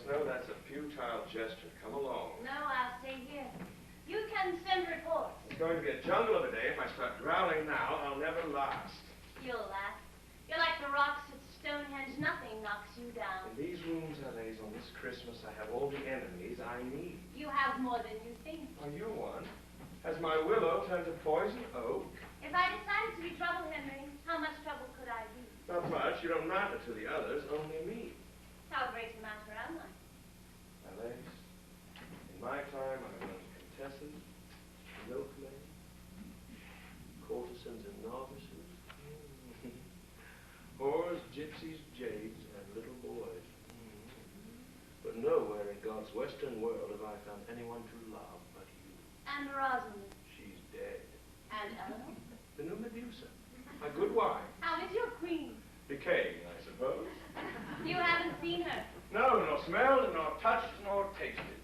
Snow, that's a futile gesture. Come along. No, I'll stay here. You can send reports. It's going to be a jungle of a day. If I start growling now, I'll never last. You'll laugh. You're like the rocks at Stonehenge. Nothing knocks you down. In these rooms, Elise, on this Christmas, I have all the enemies I need. You have more than you think. Are you one? Has my willow turned to poison oak? If I decided to be trouble, Henry, how much trouble could I be? Not much. You don't matter to the others, only me. How great a matter am I? Elise, in my time, I learned contessants, milkmen, courtesans and novices, whores, gypsies, jades, and little boys. But nowhere in God's western world have I found anyone to love but you. And Rosamond. She's dead. And Eleanor. The new Medusa. My good wife. How is your queen? Decaying, I suppose. You haven't seen her. No, nor smelled, nor touched, nor tasted.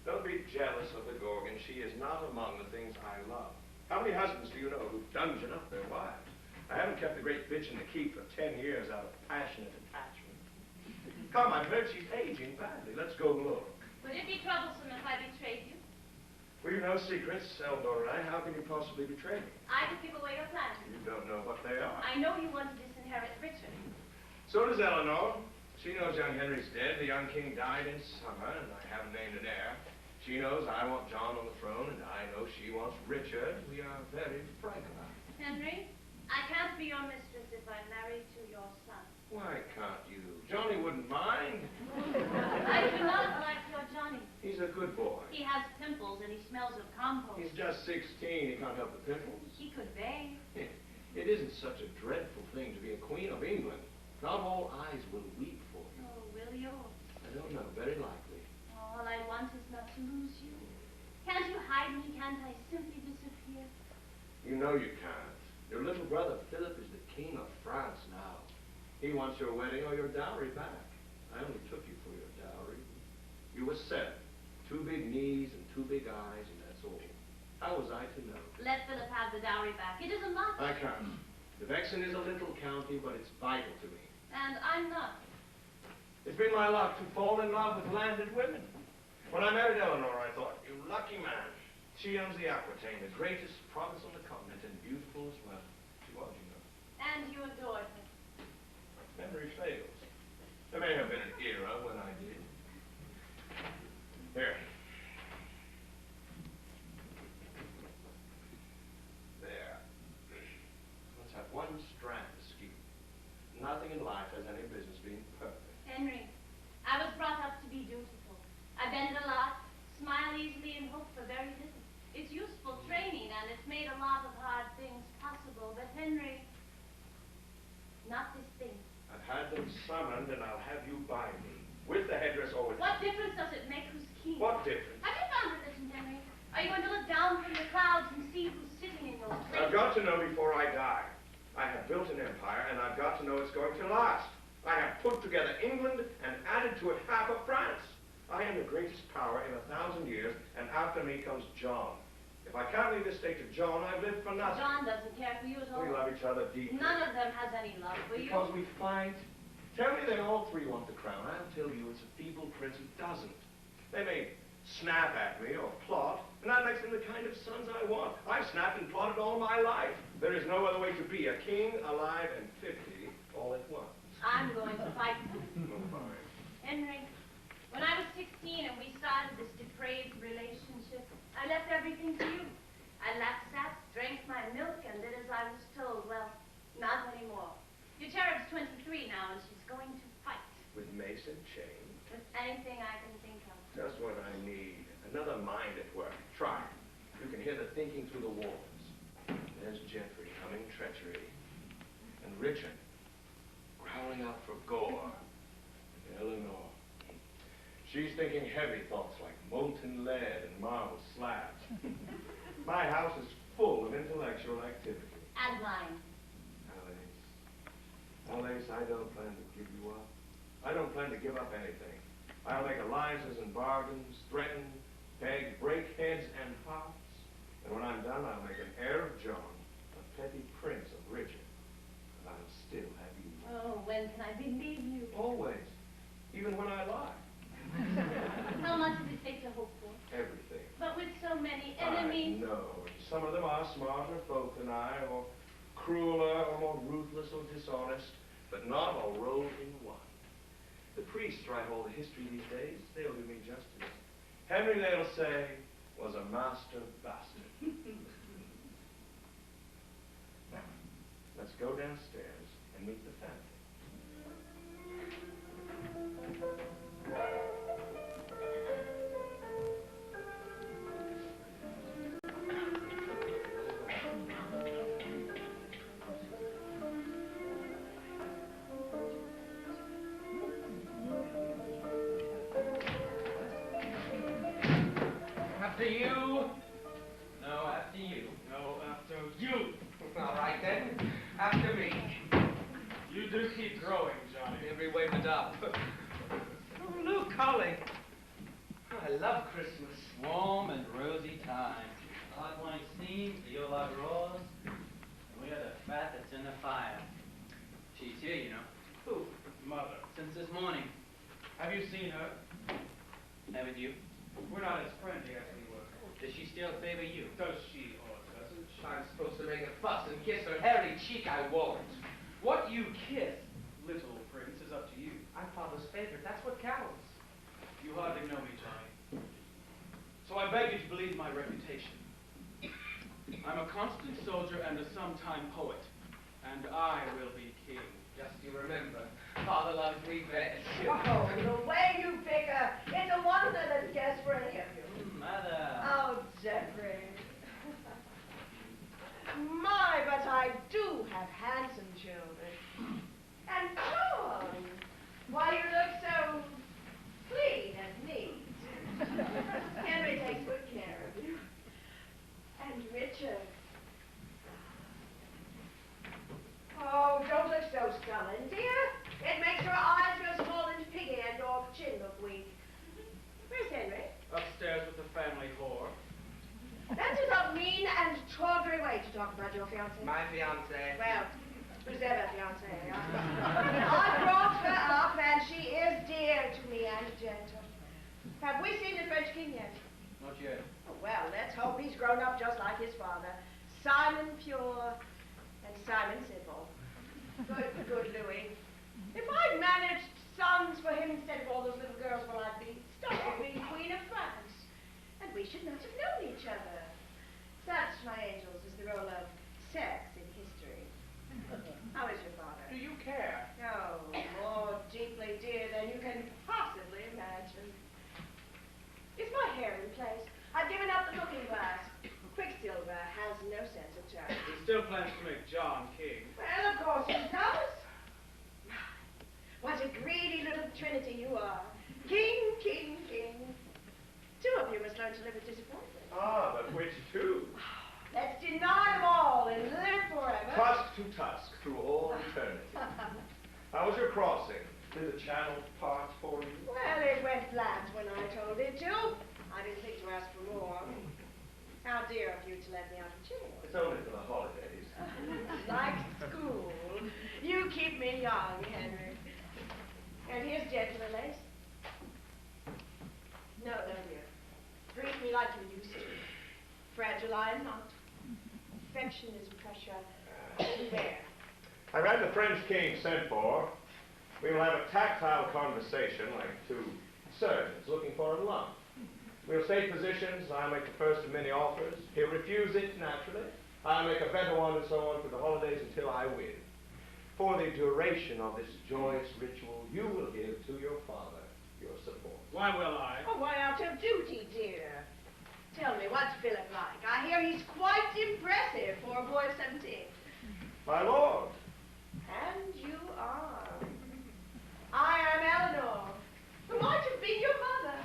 Don't be jealous of the Gorgon. She is not among the things I love. How many husbands do you know who dungeon up their wives? I haven't kept the great bitch in the keep for 10 years out of passionate attachment. Come, I've heard she's aging badly. Let's go look. Would it be troublesome if I betrayed you? We've no secrets, Eldor and I. How can you possibly betray me? I could give away your plans. You don't know what they are. I know you want to disinherit Richard. So does Eleanor. She knows young Henry's dead. The young king died in summer, and I haven't named an heir. She knows I want John on the throne, and I know she wants Richard. We are very frank about it. Henry, I can't be your mistress if I'm married to your son. Why can't you? Johnny wouldn't mind. I do not like your Johnny. He's a good boy. He has pimples and he smells of compost. He's just 16. He can't help the pimples. He could bathe. It isn't such a dreadful thing to be a queen of England. Not all eyes will weep for you. Oh, will you? I don't know. Very likely. All I want is not to lose you. Can't you hide me? Can't I simply disappear? You know you can't. Your little brother Philip is the king of France now. He wants your wedding or your dowry back. I only took you for your dowry. You were 7. 2 big knees and 2 big eyes, and that's all. How was I to know? Let Philip have the dowry back. It isn't much. I can't. The Vexen is a little county, but it's vital to me. And I'm not. It's been my luck to fall in love with landed women. When I married Eleanor, I thought, you lucky man. She owns the Aquitaine, the greatest province on the continent, and beautiful as well. She was, you know. And you adored her. Memory fails. There may have been an era when I did. Here. There. Let's have one strand of scheme. Nothing in life has any business being perfect. Henry, I was brought up to be dutiful. I bend a lot, smile easily, and hope for very little. It's useful training, and it's made a lot of hard things possible. But Henry, not this thing. I've had them summoned, and I'll have you by me. With the headdress or with... What difference does it make who's king? What difference? Have you found religion, Henry? Are you going to look down from the clouds and see who's sitting in those I've places? got to know before I die. I have built an empire, and I've got to know it's going to last. I have put together England and added to it half of France. I am the greatest power in 1,000 years, and after me comes John. If I can't leave this state to John, I've lived for nothing. John doesn't care for you at all. We love each other deeply. None of them has any love for you. Because we fight. Tell me they all 3 want the crown. I'll tell you it's a feeble prince who doesn't. They may snap at me or plot, and that makes them the kind of sons I want. I've snapped and plotted all my life. There is no other way to be a king, alive, and 50 all at once. I'm going to fight them. Oh, fine. Henry, when I was 16 and we started this depraved relationship, I left everything to you. I lapped sap, drank my milk, and did as I was told. Well, not anymore. Your cherub's 23 now, and she's going to fight. With mace and chain? With anything I can think of. Just what I need. Another mind at work. Try. You can hear the thinking through the walls. There's Geoffrey coming treachery. And Richard growling out for gore. And Eleanor. She's thinking heavy thoughts like molten lead and marble slabs. My house is full of intellectual activity. And mine. Alice, I don't plan to give you up. I don't plan to give up anything. I'll make alliances and bargains, threaten, beg, break heads and hearts. And when I'm done, I'll make an heir of John, a petty prince of Richard. And I'll still have you. Oh, when can I believe you? Always. Even when I lie. How much does it take to hope for? Everything. But with so many enemies. I know. Some of them are smarter folk than I, or crueler, or more ruthless or dishonest, but not all rolled in one. The priests write all the history these days. They'll do me justice. Henry, they'll say, was a master bastard. Now, let's go downstairs and meet the family. After you. No, after you. No, after you. All right, then. After me. You do keep growing, Johnny. Every way but up. Oh, look, Holly. Oh, I love Christmas. Warm and rosy time. Hot wine steams, the Ola roars, and we are the fat that's in the fire. She's here, you know. Who? Mother. Since this morning. Have you seen her? Haven't you? We're not as friendly as we were. Does she still favor you? Does she or doesn't she? I'm supposed to make a fuss and kiss her hairy cheek, I won't. What you kiss, little prince, is up to you. I'm father's favorite. That's what counts. You hardly know me, Johnny. So I beg you to believe my reputation. I'm a constant soldier and a sometime poet, and I will be king. Just you remember, father loves me best. Oh, the way you bicker. It's a wonder that he cares for any of you. Mother. Oh, Jeffrey. My, but I do have handsome children. And John, why you look so clean and neat. Henry takes good care of you. And Richard. Oh, don't look so sullen, dear. It makes your eyes go small and piggy and your chin look weak. Where's Henry? Upstairs with the family whore. That is a mean and tawdry way to talk about your fiancée. My fiancé. Well, who's ever fiancée? I brought her up, and she is dear to me and gentle. Have we seen the French king yet? Not yet. Oh, well, let's hope he's grown up just like his father. Simon pure and Simon simple. Good Louis. If I'd managed sons for him instead of all those little girls, well, I'd be stuck with being Queen of France. And we should not have known each other. Such, my angels, is the role of sex in history. How is your father? Do you care? Oh, more deeply dear than you can possibly imagine. Is my hair in place? I've given up the looking glass. Quicksilver has no sense of touch. He still plans to make John king. Well, of course he does. What a greedy little trinity you are. King, king, king. Two of you must learn to live with disappointment. Ah, but which two? Let's deny them all and live forever. Tusk to tusk through all eternity. How was your crossing? Did the channel part for you? Well, it went flat when I told it to. I didn't think to ask for more. How dear of you to let me out of jail. It's only for the holidays. Like school. You keep me young, Henry. And here's gentler lace. No, dear. Treat me like you used to. Fragile I am not. Affection is pressure. There. I've had the French king sent for. We will have a tactile conversation like two surgeons looking for a lump. We'll state positions. I'll make the first of many offers. He'll refuse it, naturally. I'll make a better one and so on for the holidays until I win. For the duration of this joyous ritual, you will give to your father your support. Why will I? Oh, why out of duty, dear? Tell me, what's Philip like? I hear he's quite impressive for a boy of 17. My lord. And you are. I am Eleanor, who might have been your mother.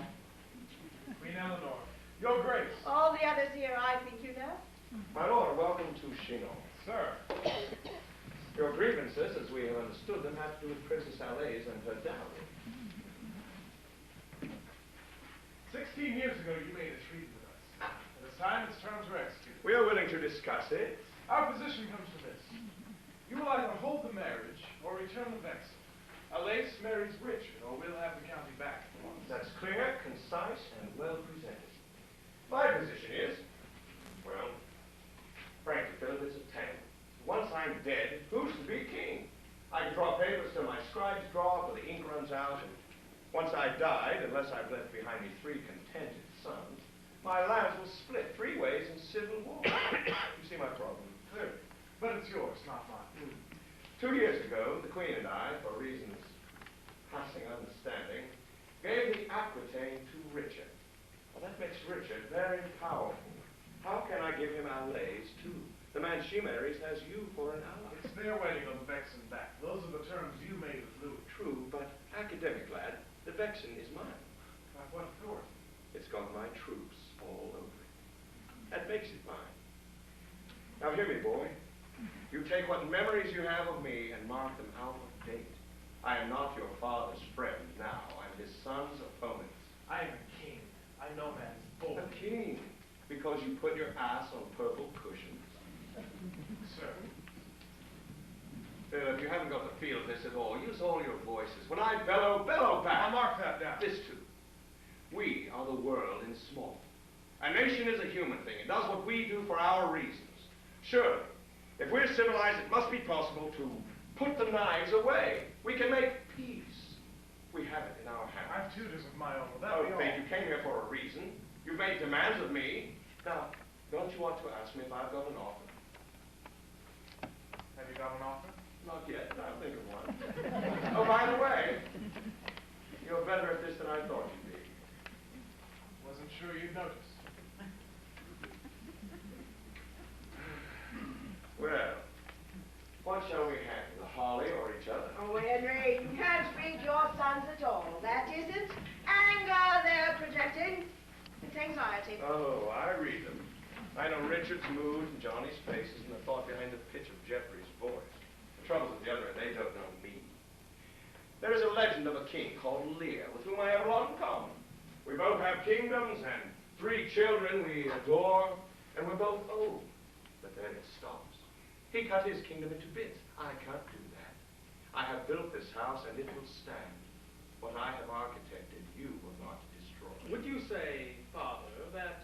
Queen Eleanor. Your Grace. All the others here, I think you know. My lord, welcome to Chinon. Sir. Your grievances, as we have understood them, have to do with Princess Alais and her dowry. 16 years ago, you made a treaty with us. At the time, its terms were executed. We are willing to discuss it. Our position comes to this. You will either hold the marriage or return the vexel. Alais marries Richard, or we'll have the county back at once. That's clear, concise, and well presented. My position is, well, frankly, Philip, it's a tangle. Once I'm dead, who's to be king? I can draw papers till my scribes draw, till the ink runs out, and once I died, unless I've left behind me 3 contented sons, my lands will split 3 ways in civil war. You see my problem? Clearly. But it's yours, not mine. 2 years ago, the Queen and I, for reasons passing understanding, gave the Aquitaine to Richard. Well, that makes Richard very powerful. How can I give him allies, too? The man she marries has you for an ally. It's their wedding on the Vexen back. Those are the terms you made with Louis. True, but academic lad, the Vexen is mine. By what authority? It's got my troops all over it. That makes it mine. Now hear me, boy. You take what memories you have of me and mark them out of date. I am not your father's friend now. I'm his son's opponent. I am a king. I know that is bold. A king, because you put your ass on purple cushions. Sir. Philip, you haven't got the feel of this at all. Use all your voices. When I bellow, bellow back. I'll mark that down. This too. We are the world in small. A nation is a human thing. It does what we do for our reasons. Sure, if we're civilized, it must be possible to put the knives away. We can make peace. We have it in our hands. I've tutors of my own. Will that Oh, be all? Faith, you came here for a reason. You've made demands of me. Now, don't you want to ask me if I've got an offer? Have you got an offer? Not yet, but I'll think of one. Oh, by the way, you're better at this than I thought you'd be. Wasn't sure you'd notice. Well, what shall we handle, the Holly or each other? Oh, Henry, you can't read your sons at all. That isn't anger they're projecting. It's anxiety. Oh, I read them. I know Richard's mood and Johnny's faces and the thought behind the pitch of Geoffrey's voice. The trouble's at the other end, they don't know me. There is a legend of a king called Lear, with whom I have a lot in common. We both have kingdoms and 3 children we adore, and we're both old. But then it stops. He cut his kingdom into bits. I can't do that. I have built this house, and it will stand. What I have architected, you will not destroy. Would you say, Father, that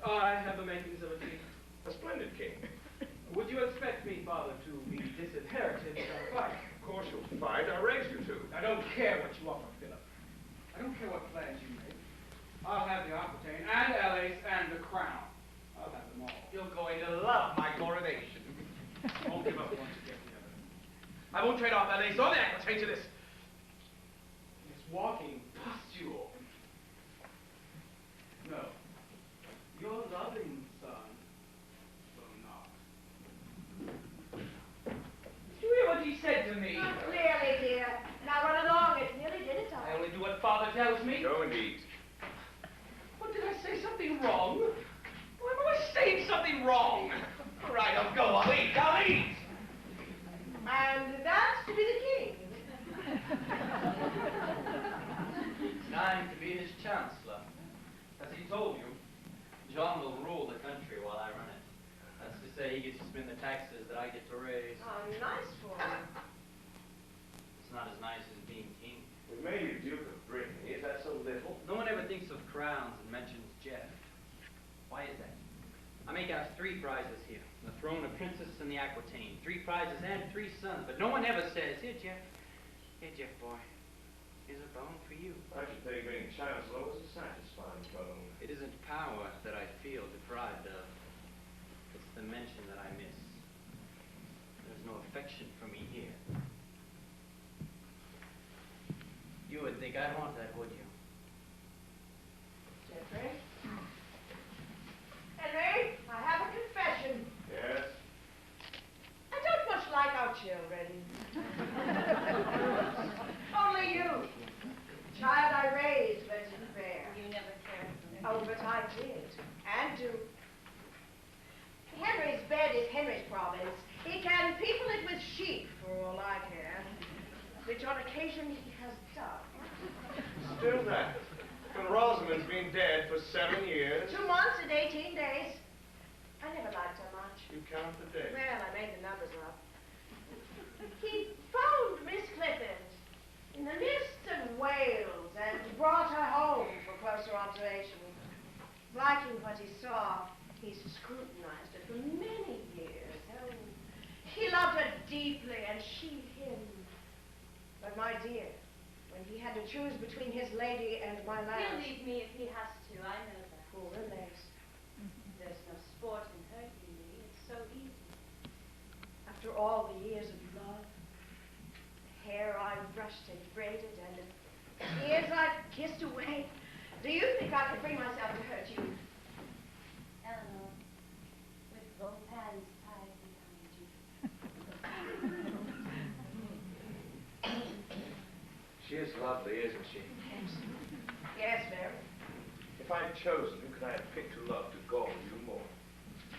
I have the makings of a king? A splendid king. Would you expect me, Father, to be disinherited in a fight? Of course you'll fight. I raised you to. I don't care what you offer, Philip. I don't care what plans you make. I'll have the Aquitaine and Elais and the crown. I'll have them all. You're going to love my coronation. I won't give up one to get the other. I won't trade off Elais or the Aquitaine to this walking pustule. No. Your loving son will not. Did you hear what he said to me? Oh, clearly, dear. Now run along. It's nearly dinner time. I only do what Father tells me. Go and eat. What, did I say something wrong? Why am I saying something wrong? All right, I'll go. I'll eat. I'll eat. And that's to be the king. Time to be his chancellor. As he told you, John will rule the country while I run it. That's to say, he gets to spend the taxes that I get to raise. Oh, nice for him. It's not as nice as being king. We made you Duke of Brittany. Is that so little? No one ever thinks of crowns and mentions Jeff. Why is that? I make out 3 prizes here. The throne, a princess, and the Aquitaine. 3 prizes and 3 sons. But no one ever says, here, Jeff, boy. Here's a bone for you. I should think being chancellor was a satisfying bone. It isn't power that I feel deprived of. It's the mention that I miss. There's no affection for me here. You would think I'd want that, would you? Geoffrey? Henry, I have a confession. Yes? I don't much like our children. Only you. Child I raised, but didn't bear. You never cared for them. Oh, but I did. And do. Henry's bed is Henry's province. He can people it with sheep, for all I care. Which on occasion he has done. Still that. When Rosamond's been dead for 7 years. 2 months and 18 days. I never liked her much. You count the days. Well, I made the numbers up. He found Miss Clifford in the mists of Wales and brought her home for closer observation. Liking what he saw, he scrutinized her for many years. Oh, he loved her deeply, and she him. But my dear, when he had to choose between his lady and my He'll lass, leave me if he has to, I know that. poor lass, There's no sport in hurting me. It's so easy. after all the years of love, the hair I brushed and braided, and the years I've kissed away, do you think I could bring myself to hurt you? Eleanor, with both hands tied behind you. She is lovely, isn't she? Yes, Mary. If I'd chosen, who could I have picked to love to gall you more?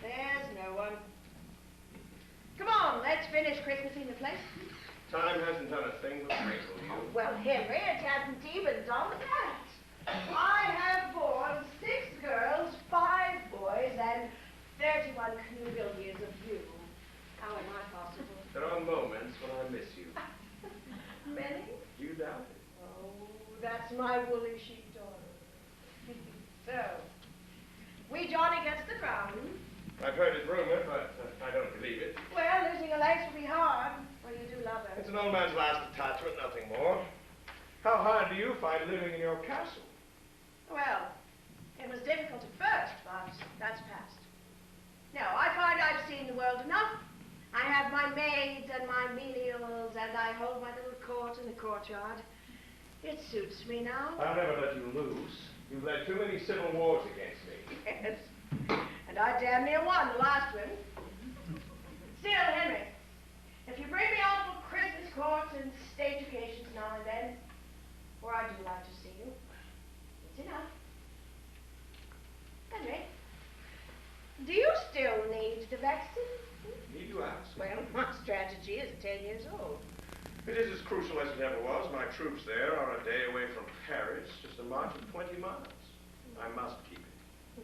There's no one. Come on, let's finish Christmasing the place. Time hasn't done a thing but wrinkle you. Well, Henry, it hasn't even done that. I have borne 6 girls, 5 boys, and 31 connubial years of you. How am I possible? There are moments when I miss you. Many? You doubt it. Oh, that's my woolly sheepdog. So, wee Johnny gets the crown. I've heard it rumored, but I don't believe it. Well, losing a lace will be hard. Well, you do love her. It's an old man's last attachment, nothing more. How hard do you find living in your castle? Well, it was difficult at first, but that's past. No, I find I've seen the world enough. I have my maids and my menials, and I hold my little court in the courtyard. It suits me now. I'll never let you lose. You've led too many civil wars against me. Yes. And I damn near won the last one. Still, Henry, if you bring me out for Christmas courts and stage occasions now and then, for I do like to see you, it's enough. Henry, do you still need the vaccine? Need you ask? Well, my strategy is 10 years old. It is as crucial as it ever was. My troops there are a day away from Paris, just a march of 20 miles. I must keep it.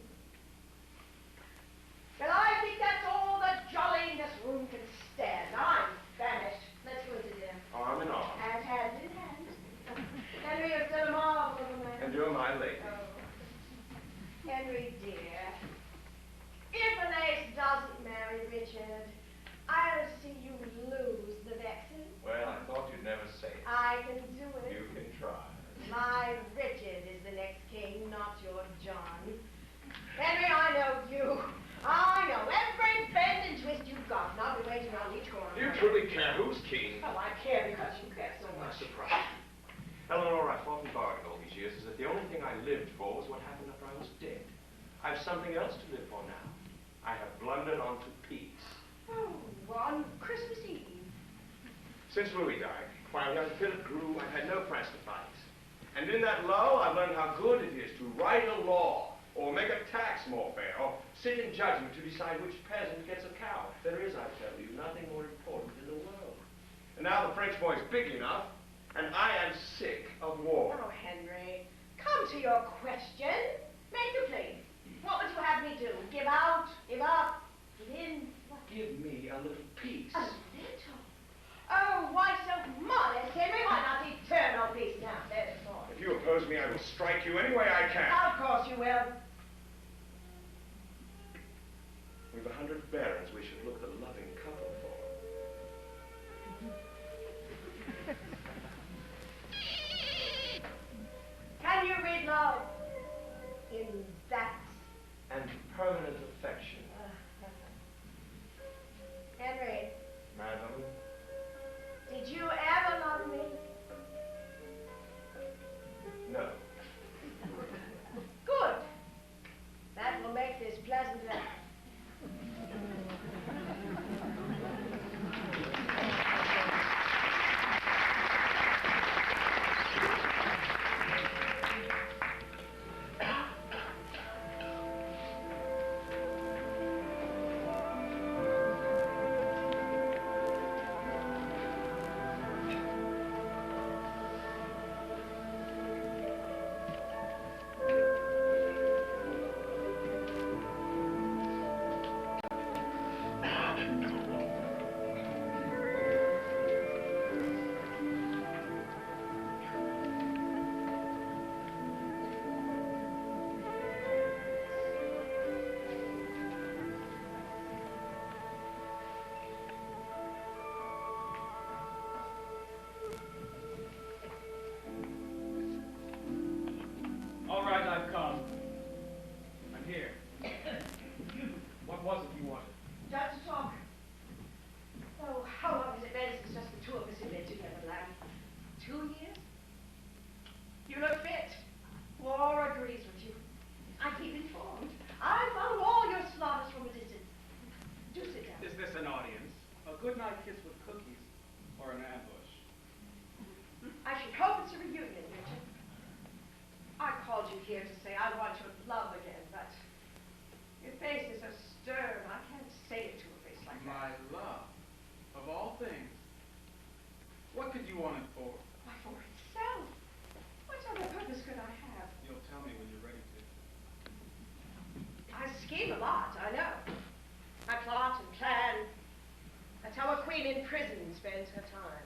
Well, I think that's all the jolly this room can stand. I'm famished. Let's go to dinner. Arm in arm. And hand in hand. Henry, you're still a marvelous man. And you're my lady. Oh. Henry, dear, if Anais doesn't marry Richard, I'll see you lose the vaccine. Well, I thought you'd never say it. I can do it. You can try. My Richard is the next king, not your John. Henry, I know you. I know every bend and twist you've got, and I'll be waiting on each corner. Do you truly care who's king? Oh, I care because you care so I'm much. surprised. Eleanor, I fought and bargained all these years as if the only thing I lived for was what happened after I was dead. I have something else to live for now. I have blundered onto peace. Oh, on Christmas Eve. Since Louis died, while young Philip grew, I've had no friends to fight. And in that lull, I've learned how good it is to write a law, or make a tax more fair, or sit in judgment to decide which peasant gets a cow. There is, I tell you, nothing more important in the world. And now the French boy's big enough, and I am sick of war. Oh, Henry, come to your question. Make a plea. What would you have me do? Give out? Give up? Give in? What? Give me a little peace. A little? Oh, why so modest, Henry? Why not eternal peace now? There's more. If you oppose me, I will strike you any way I can. Of course you will. We've 100 barons we should look the loving couple for. Can you read love in that? And permanent affection. Henry, Madam, did you ever love me? no. Good. That will make this pleasanter. here to say I want your love again, but your face is so stern. I can't say it to a face like My that. love, of all things, what could you want it for? Why, for itself. What other purpose could I have? You'll tell me when you're ready to. I scheme a lot, I know. I plot and plan. That's how a queen in prison spends her time.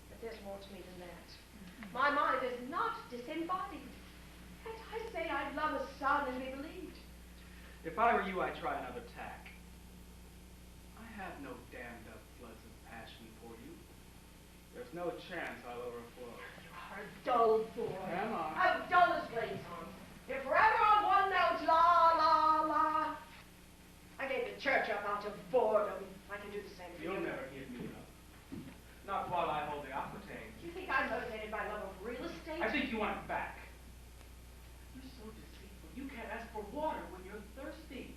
But there's more to me than that. My mind is not disembodied. And I say I'd love a son and be believed. If I were you, I'd try another tack. I have no dammed up floods of passion for you. There's no chance I'll overflow. You are a dull boy. Am I? I'm dull as blazes. You're forever on one note, la, la, la. I gave the church up out of boredom. I can do the same for you. You'll never give me up. Not while I hold the aquitaine. You think I'm motivated by love of real estate? I think you want it back. You're so deceitful. You can't ask for water when you're thirsty.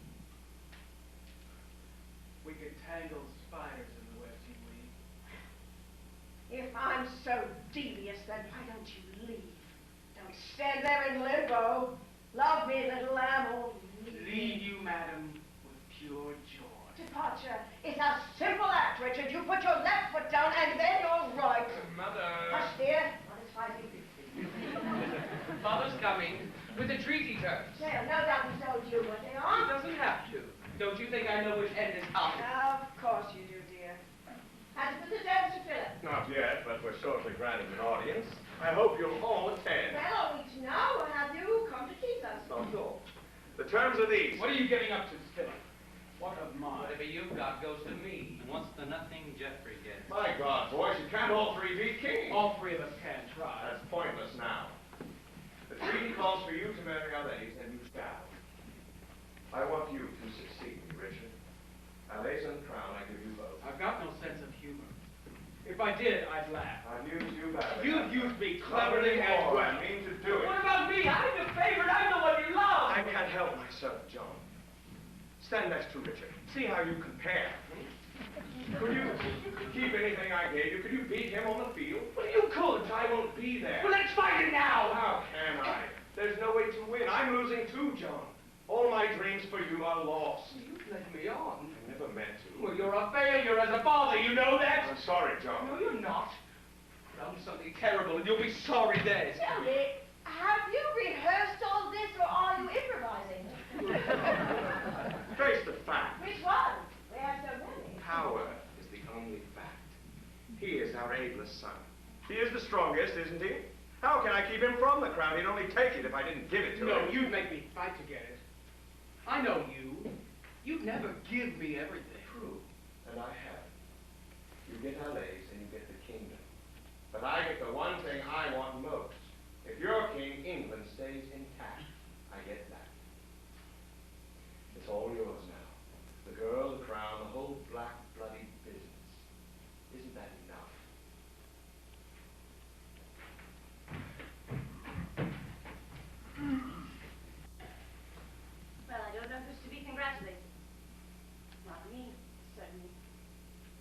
We could tangle spiders in the webs you weave. If I'm so devious, then why don't you leave? Don't stand there in limbo. Love me, little lamb, or Leave you, madam, with pure joy. Departure is a simple act, Richard. You put your left foot down, and then you're right. Mother. Hush, dear. Not as fighting. Father's coming with the treaty terms. Well, no doubt he told you what they He are. doesn't have to. Don't you think I know which end is up? Of course you do, dear. Has it been the dance to Philip? Not yet, but we're shortly granting an audience. I hope you'll all attend. Well, are we to know, or have you come to tease us? Not at all. The terms are these. What are you getting up to, Philip? What of mine? Whatever you've got goes to me. And what's the nothing Jeffrey gets? My God, boys, you can't all three be king. All three of us can try. That's pointless now. The treaty calls for you to marry our ladies, and you shall. I want you to succeed me, Richard. Alais and crown, I give you both. I've got no sense of humor. If I did, I'd laugh. I've used you badly. You've used me cleverly and More. well. I mean to do it. What about me? I'm the favorite. I'm the one you love. I can't help myself, John. Stand next to Richard. See how you compare. Could you keep anything I gave you? Could you beat him on the field? Well, you could. I won't be there. Well, let's fight it now. How can I? There's no way to win. I'm losing too, John. All my dreams for you are lost. You led me on. I never meant to. Well, you're a failure as a father. You know that? I'm sorry, John. No, you're not. Done something terrible, and you'll be sorry then. Tell me, have you rehearsed all this, or are you improvising? Face the fact. Which one? We have so many. Power is the only fact. He is our ablest son. He is the strongest, isn't he? How can I keep him from the crown? He'd only take it if I didn't give it to No, him. you'd make me fight to get it. I know you. You'd never give me everything. True, and I have. You get Alais and you get the kingdom. But I get the one thing I want most. If you're king, England stays intact. I get that. It's all yours now. The girl, the crown, the whole black, bloody business. Isn't that enough? Well, I don't know who's to be congratulated. Not me, certainly.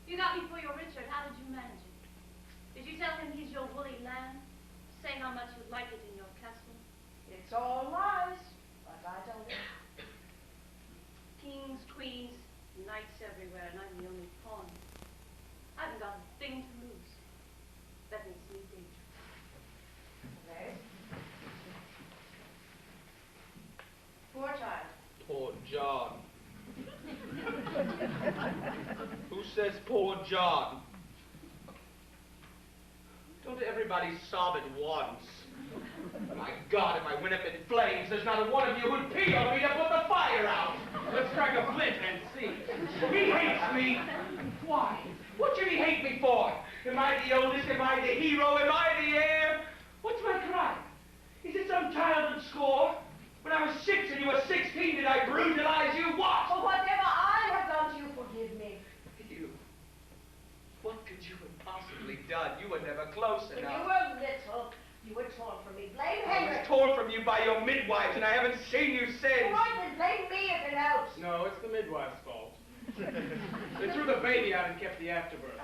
You got me for your Richard. How did you manage it? Did you tell him he's your woolly lamb? Say how much you'd like it in your castle? It's all lies, but I don't know. Kings, queens, knights everywhere, and I'm the only pawn. I haven't got a thing to lose. That makes me dangerous. Okay. Poor child. Poor John. Who says poor John? Don't everybody sob at once? My God, if I went up in flames, there's not a one of you who'd pee on me to put the fire out. Let's strike a flint and see. He hates me. Why? What should he hate me for? Am I the oldest? Am I the hero? Am I the heir? What's my crime? Is it some childhood score? When I was 6 and you were 16, did I brutalize you? What? For whatever I have done to you, forgive me. You. What could you have possibly done? You were never close When you enough. were little, you were torn from me. Blame I Henry. was torn from you by your midwives, and I haven't seen you All since. right, then blame me if it helps. No, it's the midwife's fault. They threw the baby out and kept the afterbirth.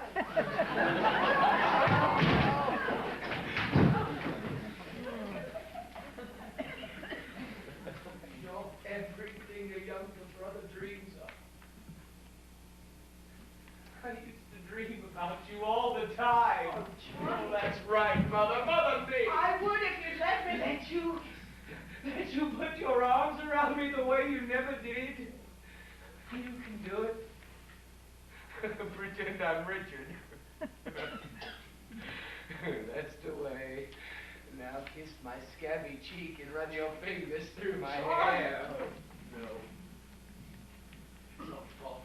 put your arms around me the way you never did? You can do it. Pretend I'm Richard. That's the way. Now kiss my scabby cheek and run your fingers through my hair. No. So false.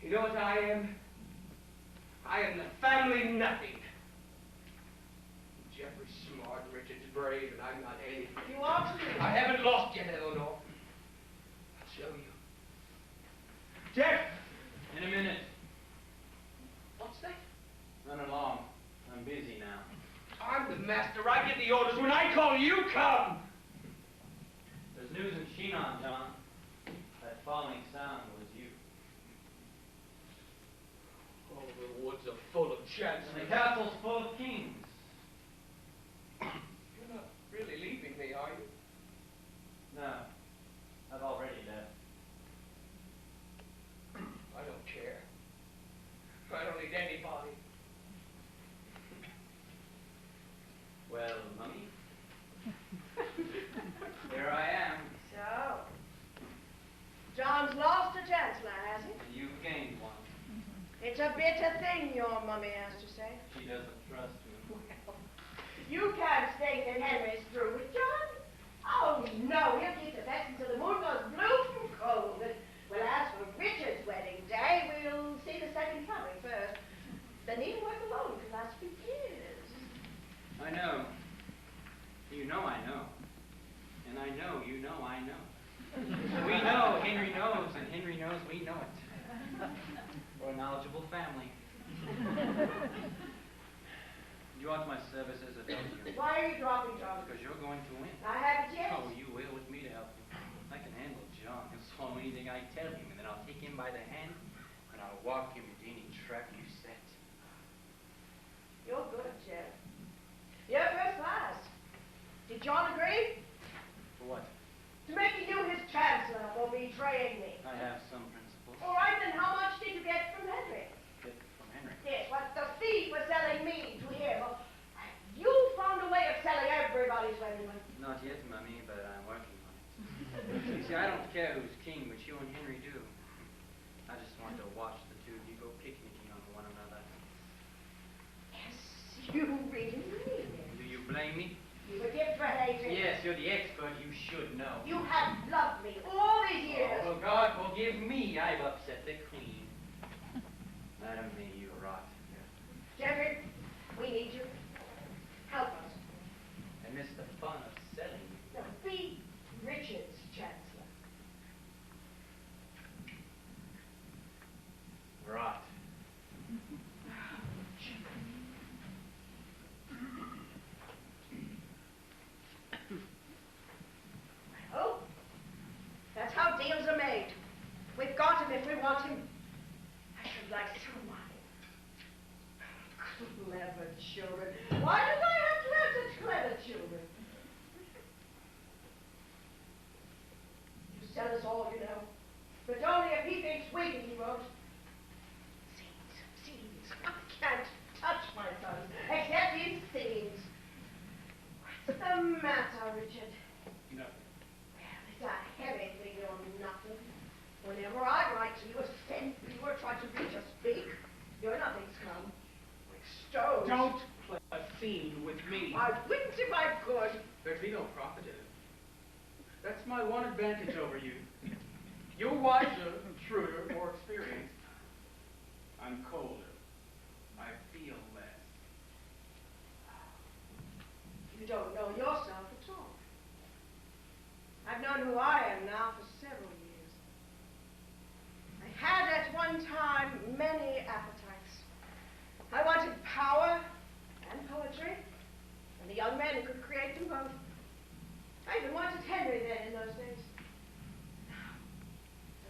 You know what I am? I am the family nothing. Jeffrey's smart, Richard's brave, and I'm not anything. You are too. I haven't lost yet, Eleanor. I'll show you. Jeff! In a minute. What's that? Run along. I'm busy now. I'm the master. I give the orders. When I call, you come. There's news in Chinon, John. That falling sound was you. All the woods are full of chance. And the castle's full of kings. You're not really leaving me, are you? No. I've already left. I don't care. I don't need anybody. Well, Mummy. Here I am. So, John's lost a chancellor, has he? And you've gained one. It's a bitter thing, your mummy has to say. She doesn't trust me. Well, you can't stay that Henry's through with John. Oh, no, he'll keep the best until the moon goes blue from cold. Well, as for Richard's wedding day, we'll see the second coming first. The needlework alone can last for years. I know. You know I know. And I know you know I know. We know, Henry knows, and Henry knows we know it. We're a knowledgeable family. You want my services or don't you? Why are you dropping John? Because you're going to win. I haven't yet. Oh, you will with me to help you. I can handle John. He'll swallow anything I tell him, and then I'll take him by the hand, and I'll walk him into any trap you set. You're good, Jeff. You're first class. Did John agree? For what? To making you his chancellor for betraying me. I have some principles. All right, then how much did you get from Henry? Get from Henry. Yes, what the thief was selling me to him. You found a way of selling everybody's wedding ring. Not yet, Mummy, but I'm working on it. You see, I don't care who's king, but you and Henry do. I just want to watch the two of you go picnicking on one another. Yes, you really mean it. Do you blame me? You were gift for Adrian. Yes, you're the expert. You should know. You have loved me all these years. Oh, God forgive me. I've upset the queen. Madam, may you rot. Jeffrey, we need you. Help us. I miss the fun of selling you. Now, be Richard's chancellor. Rot. Oh, that's how deals are made. We've got him if we want him. I should like someone. Clever children. Why did I have to have such clever children? You sell us all, you know. But only if he thinks we can, he won't. Scenes. I can't touch my sons, except in scenes. What's the matter, Richard? Nothing. Well, it's a heavy thing or nothing. Whenever I write to you, send you or try to reach or speak, you're nothing's come. Like stones. Don't play a scene with me. I wouldn't if I could. There'd be no profit in it. That's my one advantage over you. You're wiser, shrewder, more experienced. I'm colder. I feel less. You don't know yourself at all. I've known who I am now for several years. I had at one time many appetites. I wanted power and poetry, and the young men could create them both. I even wanted Henry then in those days.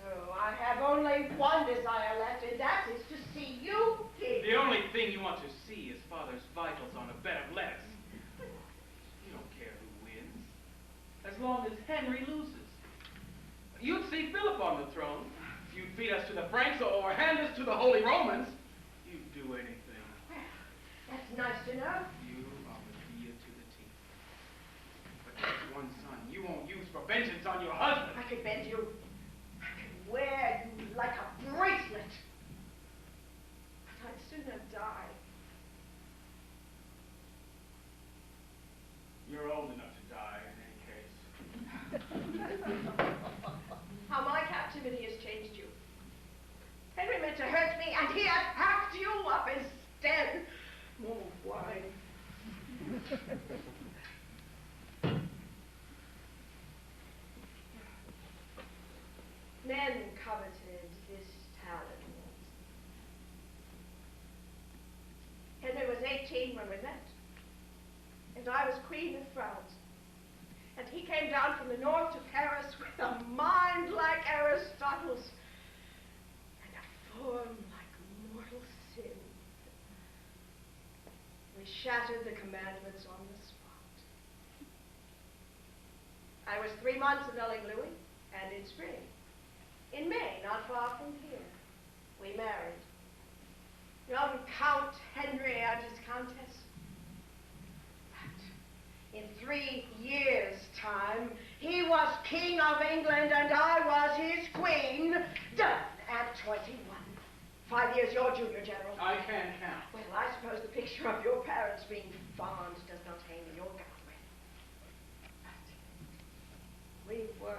Oh, I have only one desire left, and that is to see you king. The only thing you want to see is Father's vitals on a bed of lettuce. You don't care who wins, as long as Henry loses. You'd see Philip on the throne. You'd feed us to the Franks or hand us to the Holy Romans. You'd do anything. Well, that's nice to know. You are Medea to the teeth. But there's could bend you. I could wear you like a bracelet. But I'd sooner die. You're old enough to die in any case. How my captivity has changed you. Henry meant to hurt me, and he had packed you up instead. More wine. Men coveted his talent. Henry was 18 when we met, and I was Queen of France. And he came down from the north to Paris with a mind like Aristotle's and a form like mortal sin. We shattered the commandments on the spot. I was 3 months annulling Louis, and in spring, in May, not far from here, we married. Young Count Henry and his countess. In 3 years' time, he was King of England and I was his queen. Done at 21. 5 years your junior, General. I can't count. Well, I suppose the picture of your parents being fond does not hang in your gallery. But we were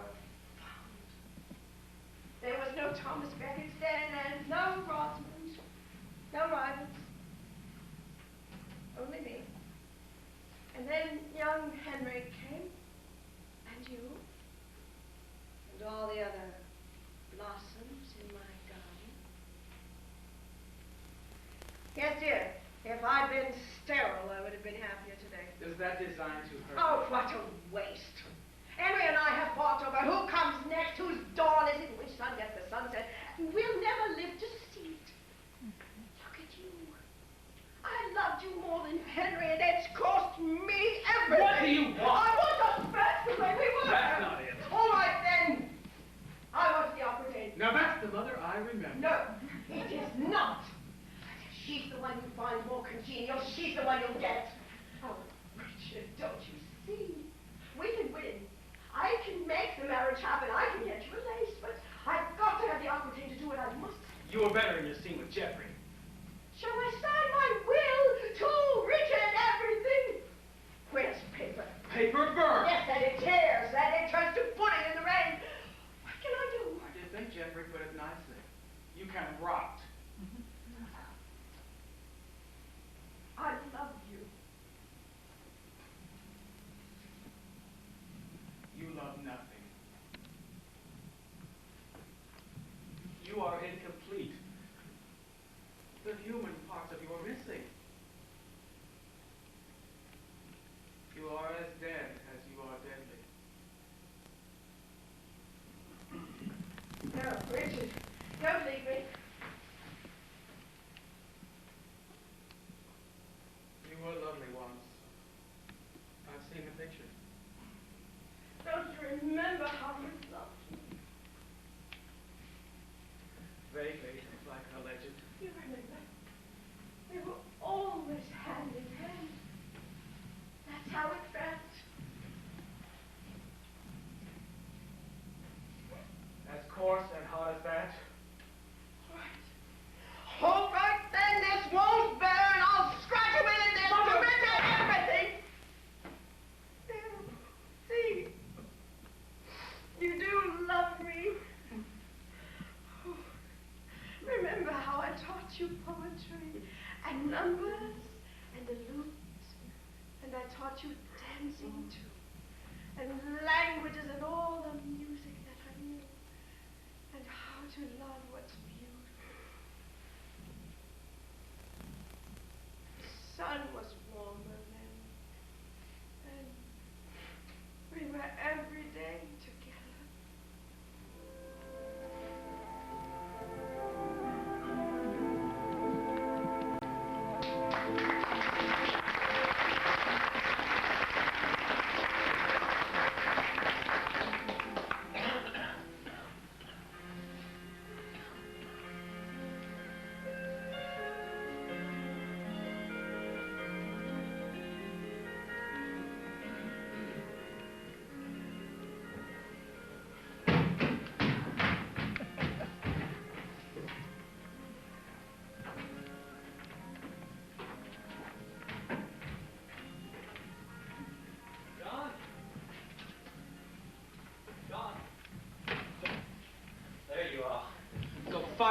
fond. There was no Thomas Beckett then and no Rosamond, no rivals. Only me. And then young Henry came, and you, and all the other blossoms in my garden. Yes, dear, if I'd been sterile, I would have been happier today. Is that designed to hurt? Oh, what a waste. Henry and I have fought over who comes next, whose dawn is it, which sun gets the sunset. We'll never live to see it. Look at you. I loved you more than Henry, and it's cost me everything. What do you want? I want us back the way we were. That's not it. All right, then. I want the opera date. Now that's the mother I remember. No, it is not. She's the one you find more congenial. She's the one you'll get. Oh, Richard, don't you see? We can win. I can make the marriage happen. I can get you a lace, but I've got to have the opera date to do it. I must. You were better in your scene with Jeffrey. Shall I sign my will to Richard everything? Where's the paper? Paper burn. Yes, and it tears, and it turns to pudding in the rain. What can I do? I did think Jeffrey put it nicely. You kind of rocked. I love you. You love nothing. You are incomplete. The human parts of you are missing. You are as dead as you are deadly. No, Richard, don't leave me. You were lovely once. I've seen the picture. Don't you remember how you loved me? Vaguely.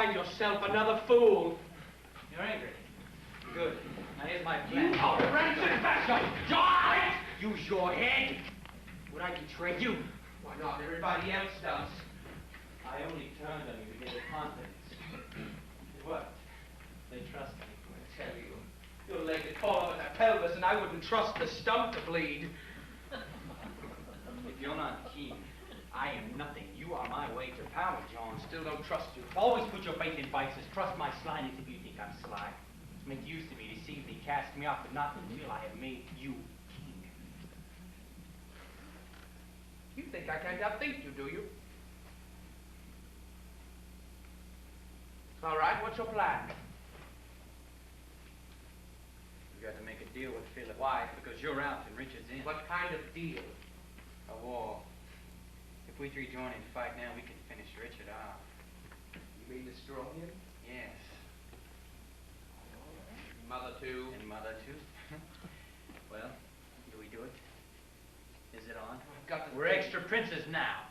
find yourself another fool. You're angry. Good. Now here's my plan. You are a rancid bastard! Die! Use your head. Would I betray you? Why not? Everybody else does. I only turned on you to get your confidence. It worked. They trust me. I tell you, your leg would fall off at the pelvis, and I wouldn't trust the stump to bleed. If you're not keen, I am nothing. You are my way to power, John. Still don't trust you. Always put your faith in vices. Trust my slyness if you think I'm sly. Make use of me, deceive me, cast me off, but not until I have made you king. You think I can't outthink you, do you? All right, what's your plan? We've got to make a deal with Philip. Why? Because you're out and Richard's in. What kind of deal? A war. If we three join in fight now, we can finish Richard off. You mean destroy him? Yes. Mother too. And Mother too. Well, do we do it? Is it on? I've got to We're think. extra princes now.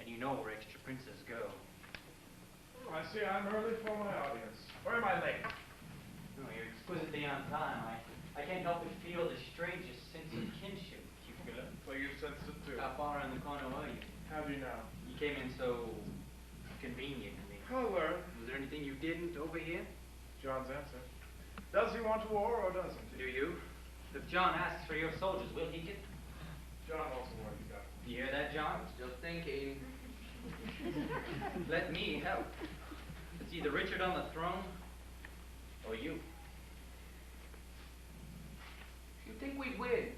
And you know where extra princes go. Oh, I see I'm early for my audience. Where am I late? No, you're exquisitely on time. I can't help but feel the strangest sense of kinship with you, Philip. Well, you sensed it too. How far around the corner were you? How do you know? You came in so conveniently. I'll learn. Was there anything you didn't over here? John's answer. Does he want war or doesn't Do he? you? If John asks for your soldiers, will he get? John also wants to go. You hear that, John? Still thinking. Let me help. It's either Richard on the throne or you. You think we'd win?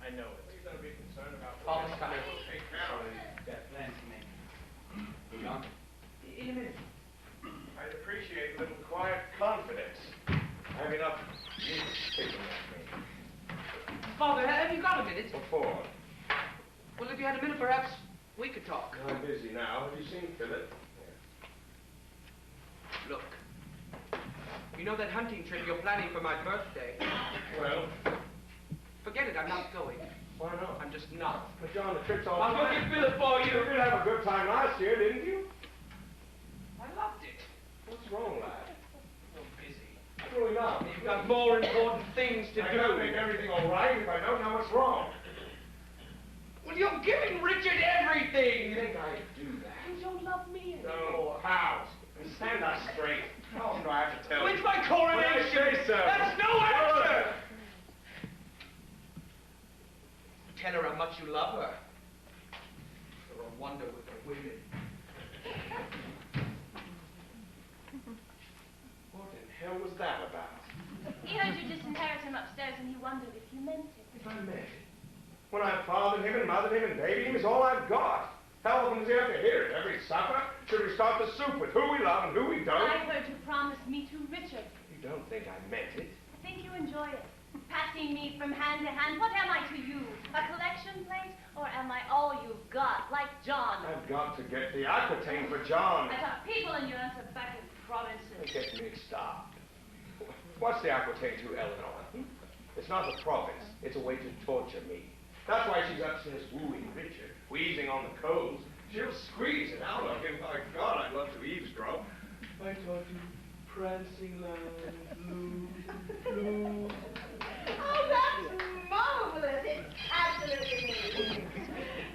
I know it. He's going to be concerned about the Father's coming. Take care of it. Got plans to make. John? In a minute. I'd appreciate a little quiet confidence. I have enough news taking at me. Father, have you got a minute? Before. Well, if you had a minute, perhaps we could talk. I'm busy now. Have you seen Philip? Look. You know that hunting trip you're planning for my birthday? Well, Forget it, I'm not going. why not? I'm just not. But John, the trip's all I'll go fine. get Philip for You you. did have a good time last year, didn't you? I loved it. What's wrong, lad? So busy. Growing up. You've got more important things to I do. gotta make everything all right if I don't know what's wrong. Well, you're giving Richard everything. You think I do that? You don't love me No. anymore. How? Stand up straight. How often do I have to tell When's you? my coronation? When I say so. That's no answer. Tell her how much you love her. You're a wonder with the women. What in hell was that about? He heard you disinherit him upstairs and he wondered if you meant it. If I meant it. When I fathered him and mothered him and babied him is all I've got. How often does he have to hear it? Every supper? Should we start the soup with who we love and who we don't? I heard you promise me to Richard. You don't think I meant it? I think you enjoy it. Passing me from hand to hand. What am I to you? A collection plate? Or am I all you've got, like John? I've got to get the Aquitaine for John. I thought people in your tobacco provinces. Don't get mixed up. What's the Aquitaine to Eleanor? It's not the province. It's a way to torture me. That's why she's upstairs wooing Richard, wheezing on the coals. She'll squeeze it out of him. My God, I'd love to eavesdrop. I taught you prancing lines, blue. Oh, that's marvelous. It's absolutely amazing.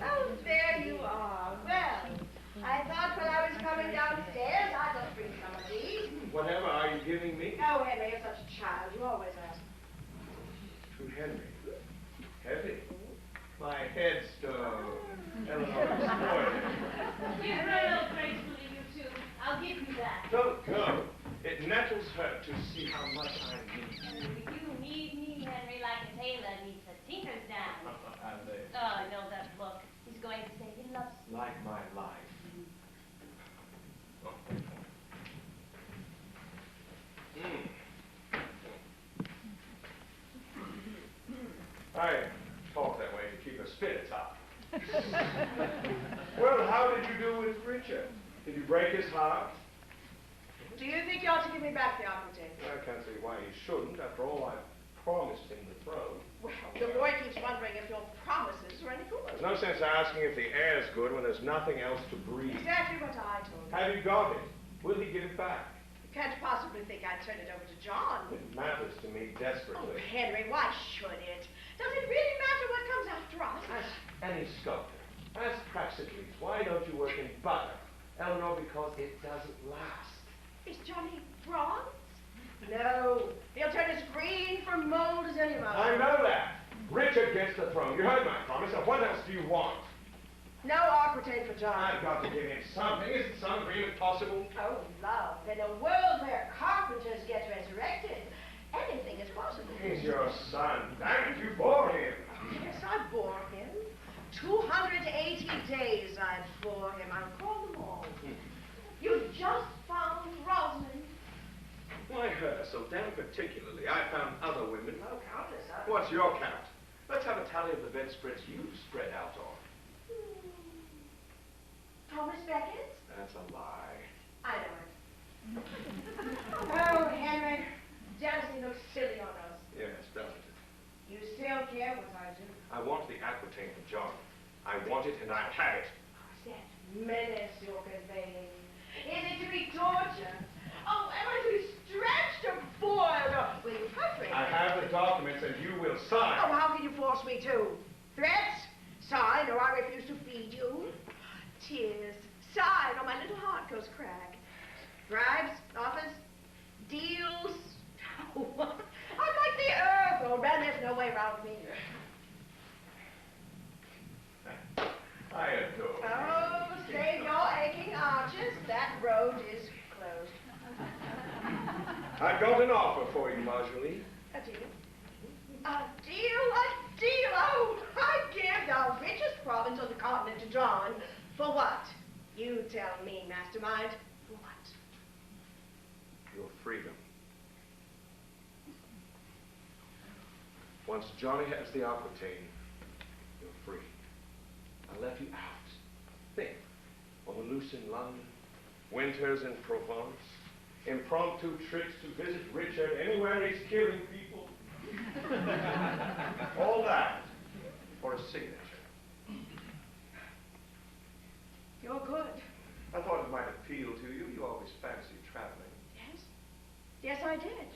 Oh, there you are. Well, I thought when I was coming downstairs, I'd just bring some of these. Whatever are you giving me? Oh, Henry, you're such a child. You always ask. To Henry. Heavy. My headstone. Eleanor's spoiled. You rail gracefully, you two. I'll give you that. Don't go. It nettles her to see how much I need you. You need me, Henry, like a tailor needs a tinker's dam. And they Oh, I know that look. He's going to say he loves you. like my life. I talk that way to keep her spirits up. Well, how did you do with Richard? Did you break his heart? Do you think you ought to give me back the Aquitaine? I can't see why he shouldn't. After all, I promised him the throne. Well, the boy keeps wondering if your promises are any good. There's no sense asking if the air's good when there's nothing else to breathe. Exactly what I told him. Have you got it? Will he give it back? You can't possibly think I'd turn it over to John. It matters to me Oh, desperately. Henry, why should it? Does it really matter what comes after us? Ask any sculptor. Ask Praxiteles, why don't you work in butter? Eleanor, because it doesn't last. Is Johnny bronze? No. He'll turn as green from mold as any mold. I know that. Richard gets the throne. You heard my promise. Now, what else do you want? No aquitaine for John. I've got to give him something. Isn't some agreement possible? Oh, love, in a world where carpenters get resurrected, anything is possible. He's your son. Damn it, you bore him. Yes, I bore him. 280 days I bore him. I'll call them all. You just found Rosamond. Why her so damn particularly? I found other women. Oh, countless others. What's your count? Let's have a tally of the bedspreads you've spread out on. Thomas Beckett? That's a lie. I know it. Oh, Henry, jealousy looks silly on us. Yes, doesn't it? You still care what I do. I want the aquitaine for John. I want it and I have it. Who's that menace you're conveying? Is it to be torture? Oh, am I to be stretched or boiled or will you frustrate me? I have the documents and you will Oh, sign. how can you force me to? Threats? Sign or I refuse to feed you. Tears. Sign or my little heart goes crack. Bribes? Offers? Deals? I'm like the earth, old man. There's no way around me. I adore you. Oh, save your aching arches. That road is closed. I've got an offer for you, Marjorie. A deal? A deal? A deal? Oh, I give the richest province on the continent to John. For what? You tell me, mastermind. For what? Your freedom. Once Johnny has the aquitaine, you're free. I left you out. Think. On the loose in London, winters in Provence, impromptu trips to visit Richard anywhere he's killing people. All that for a signature. You're good. I thought it might appeal to you. You always fancied traveling. Yes? Yes, I did.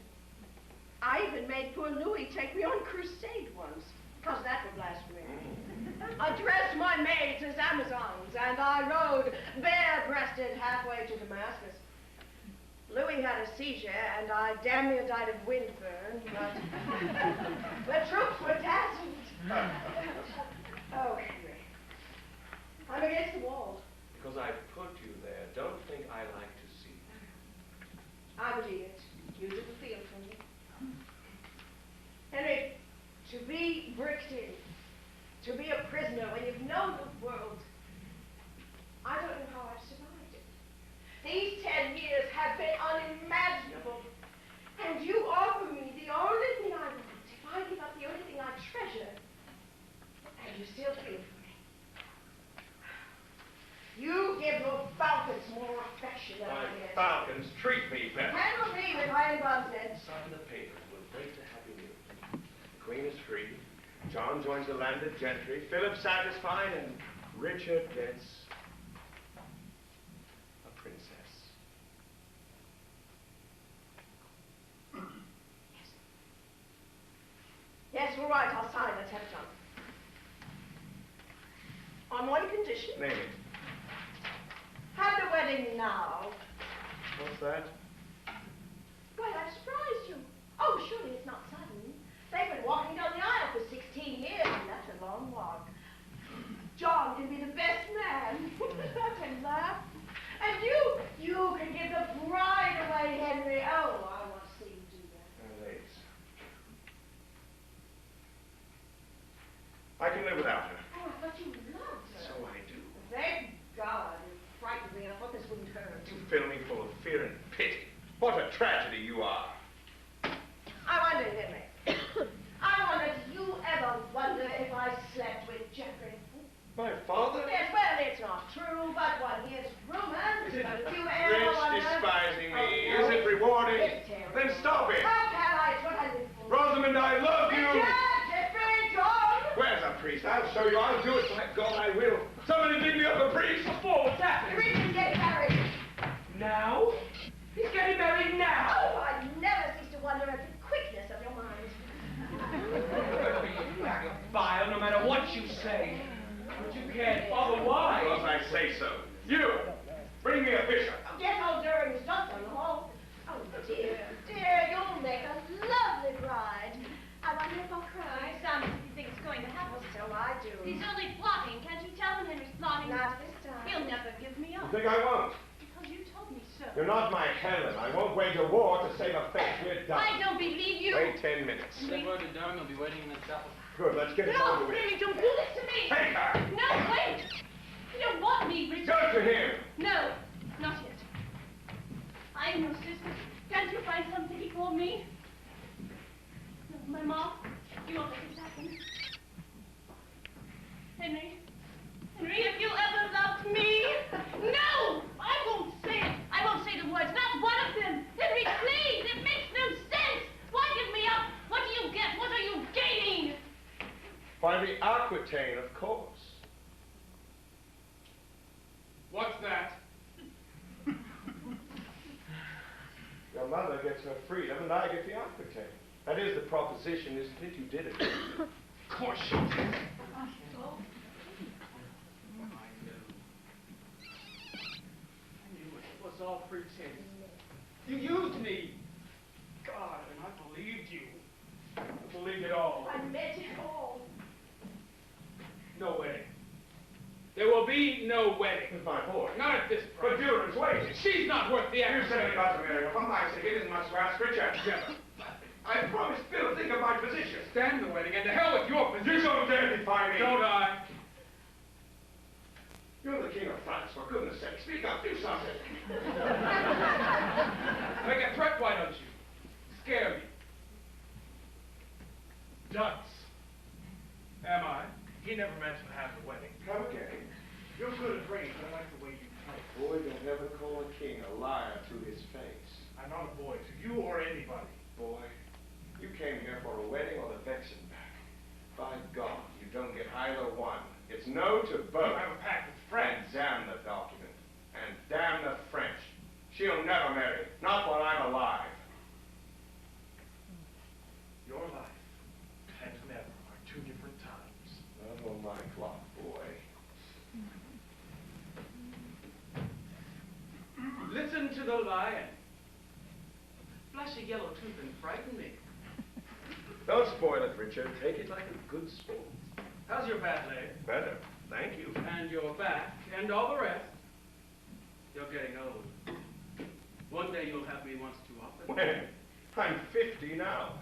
I even made poor Louis take me on crusade once, because that would blasphemy. I dressed my maids as Amazons, and I rode bare-breasted halfway to Damascus. Louis had a seizure, and I damn near died of windburn, but the troops were dazzled. Oh, Henry, I'm against the wall. Because I put you there, don't think I like to see. I would eat it. You didn't feel for me. Henry, to be bricked in, to be a prisoner when you've known the world, I don't know how I've survived it. These 10 years have been unimaginable. And you offer me the only thing I want, if I give up the only thing I treasure, and you still feel for me. You give your falcons more affection than I My get. falcons treat me better. Handle me with iron gloves then. Sign the papers. We'll break the happy news. The Queen is free. John joins the landed gentry. Philip satisfied, and Richard gets a princess. Yes, all right, I'll sign. Let's have it done. On one condition. Name it. Have the wedding now. What's that? Why, I've surprised you. Oh, surely it's not sudden. They've been walking down the aisle for 16 years, and that's a long walk. John can be the best man. I can laugh. And you can give the bride away, Henry. Oh, I want to see you do that. Ladies. I can live without her. Oh, I thought you loved her. So I do. Thank God. It frightened me. I thought this wouldn't hurt. You fill me full of fear and pity. What a tragedy you are. I wonder, Henry. I wonder, did you ever wonder if I slept with Jeffrey? My father? Yes, well, it's not true, but one hears rumors. Is it But if you ever rich wonder... despising me? Oh, no. Is it rewarding? It's terrible. Then stop it. How can I? It's what I live for. Rosamond, I love you. Jeffrey, John! Where's a priest? I'll show you. I'll do it. By God, I will. Somebody dig me up a priest. Before, what's happening? Richard, get married. Now? can't follow why. Because I say so. You, bring me a bishop. Oh, get old Durham's not on the hall. Oh, dear, dear, you'll make a lovely bride. I wonder if I'll cry. Sounds as if he thinks it's going to happen. So I do. He's only plotting. Can't you tell him Henry's plotting? Not this time. He'll never give me You up. think I won't? Because you told me so. You're not my Helen. I won't wage a war to save a face. We're done. I don't believe you. Wait 10 minutes. Send word to Durham, he'll be waiting in the chapel. Good, let's get it No, over with. really, don't do this to me. Take her! No, wait. You don't want me, Richard. Go to him! No, not yet. I'm your sister. Can't you find something for me? No, my mom, you won't let this happen. Henry, if you ever loved me. No, I won't say it. I won't say the words, not one of them. Henry, please, it makes no sense. Why give me up? What do you get? What are you gaining? By the Aquitaine, of course. What's that? Your mother gets her freedom, and I get the Aquitaine. That is the proposition, isn't it? You did it. Of course you did. I knew it was all pretense. You used me. God, and I believed you. I believed it all. I meant it all. No wedding. There will be no wedding. With my boy. Not at this price. But Durham's waiting. She's not worth the You effort. said it about to marry her. For my sake, it isn't much to ask, Richard. Never. I promised Bill, think of my position. Stand the wedding, and to hell with your You position. don't dare defy me. Don't I? You're the king of France, for goodness sake. Speak up, do something. Make a threat, why don't you? Scare me. Dunce. Am I? He never meant to have the wedding. Come again. You're good at brains. I like the way you play. Boy, don't ever call a king a liar to his face. I'm not a boy to you or anybody. Boy, you came here for a wedding or the Vexenberg. By God, you don't get either one. It's no to You both. have a pact with And friends. damn the document. And damn the French. She'll never marry. Not while I'm alive. Your life and never are two different times. Not on my clock, boy. Listen to the lion. Flash a yellow tooth and frighten me. Don't spoil it, Richard. Take it like a good sport. How's your bad leg? Better. Thank you. And your back, and all the rest? You're getting old. One day you'll have me once too often. When? I'm 50 now.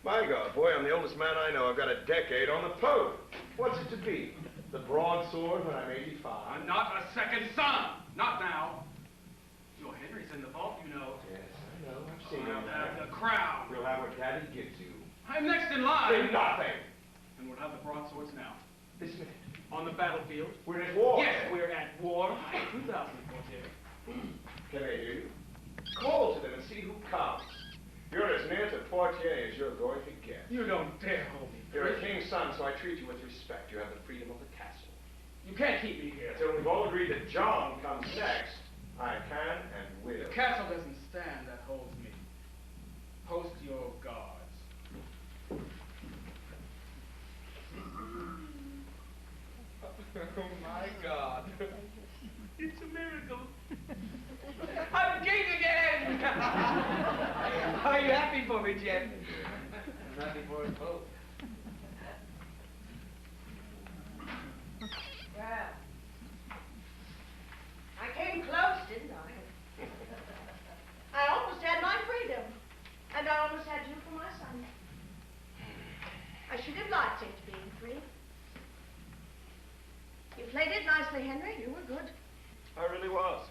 My God, boy, I'm the oldest man I know. I've got a decade on the Pope. What's it to be? The broadsword when I'm 85? I'm not a second son. Not now. Your Henry's in the vault, you know. Yes, I know. I've seen I'll him. have the crown. We'll have what Daddy gives you. I'm next in Say line. nothing. And we'll have the broadswords now. This minute. On the battlefield. We're at war. Yes, we're at war. 2014. Can they hear you? Call to them and see who comes. You're as near to Poitiers as you're going to get. You don't dare hold me. You're a king's son, so I treat you with respect. You have the freedom of the castle. You can't keep me here. Until we've all agreed that John comes next, I can and will. The castle doesn't stand, that holds me. Post your guards. Oh, my God. It's a miracle. I'm king again! Are you happy for me, Jeff? I'm happy for us both. Well, I came close, didn't I? I almost had my freedom. And I almost had you for my son. I should have liked it being free. You played it nicely, Henry. You were good. I really was.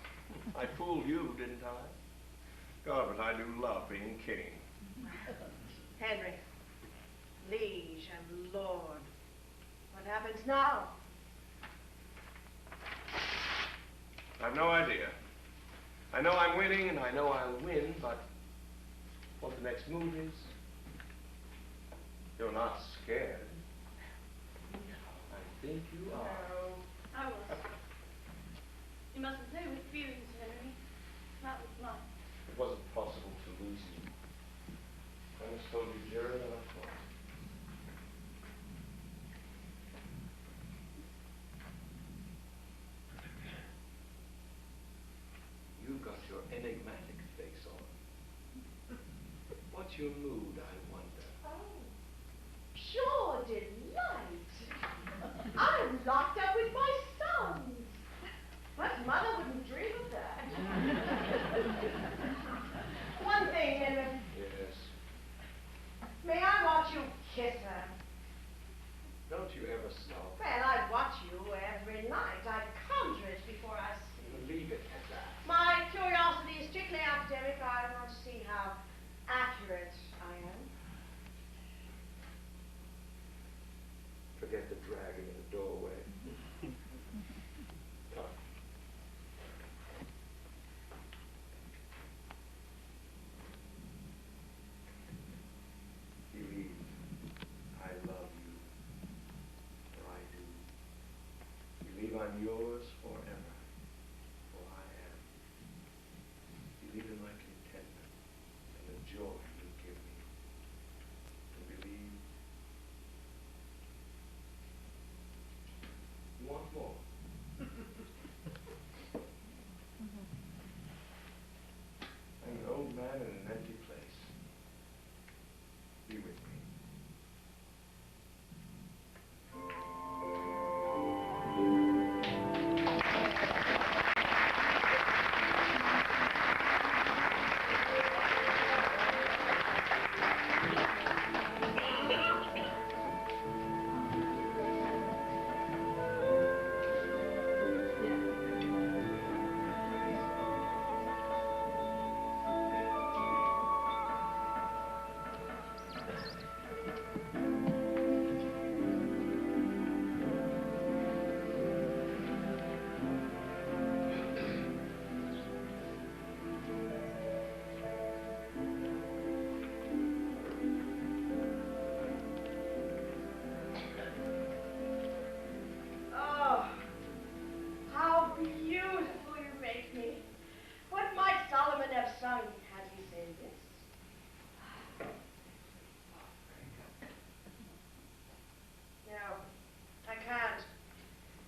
I fooled you, didn't I? God, but I do love being king. Henry, liege and lord. What happens now? I've no idea. I know I'm winning, and I know I'll win, but what the next move is, you're not scared. I think you are. No, I was. You mustn't play with feelings, Henry. Not with mine. It wasn't possible to lose you. I just told you dearer than I thought. I'm yours forever, for I am. Believe in my contentment and the joy you give me. And believe one more. I'm an old man in an empty place. Be with me. Oh, how beautiful you make me. What might Solomon have sung had he said this? No, I can't.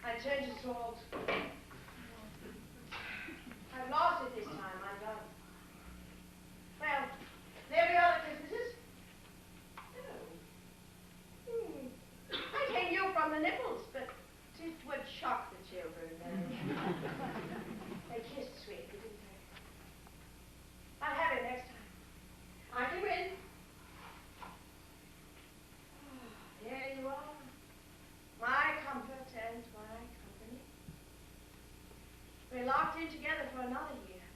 I turned to salt. I've lost it this time. I'm done. Well, there we are, the Christmases. Oh. I came you from the nipples, but it would shock the children. They kissed sweetly, didn't they? I'll have it next time. I can win. There you are. My comfort and my company. We're locked in together for another year.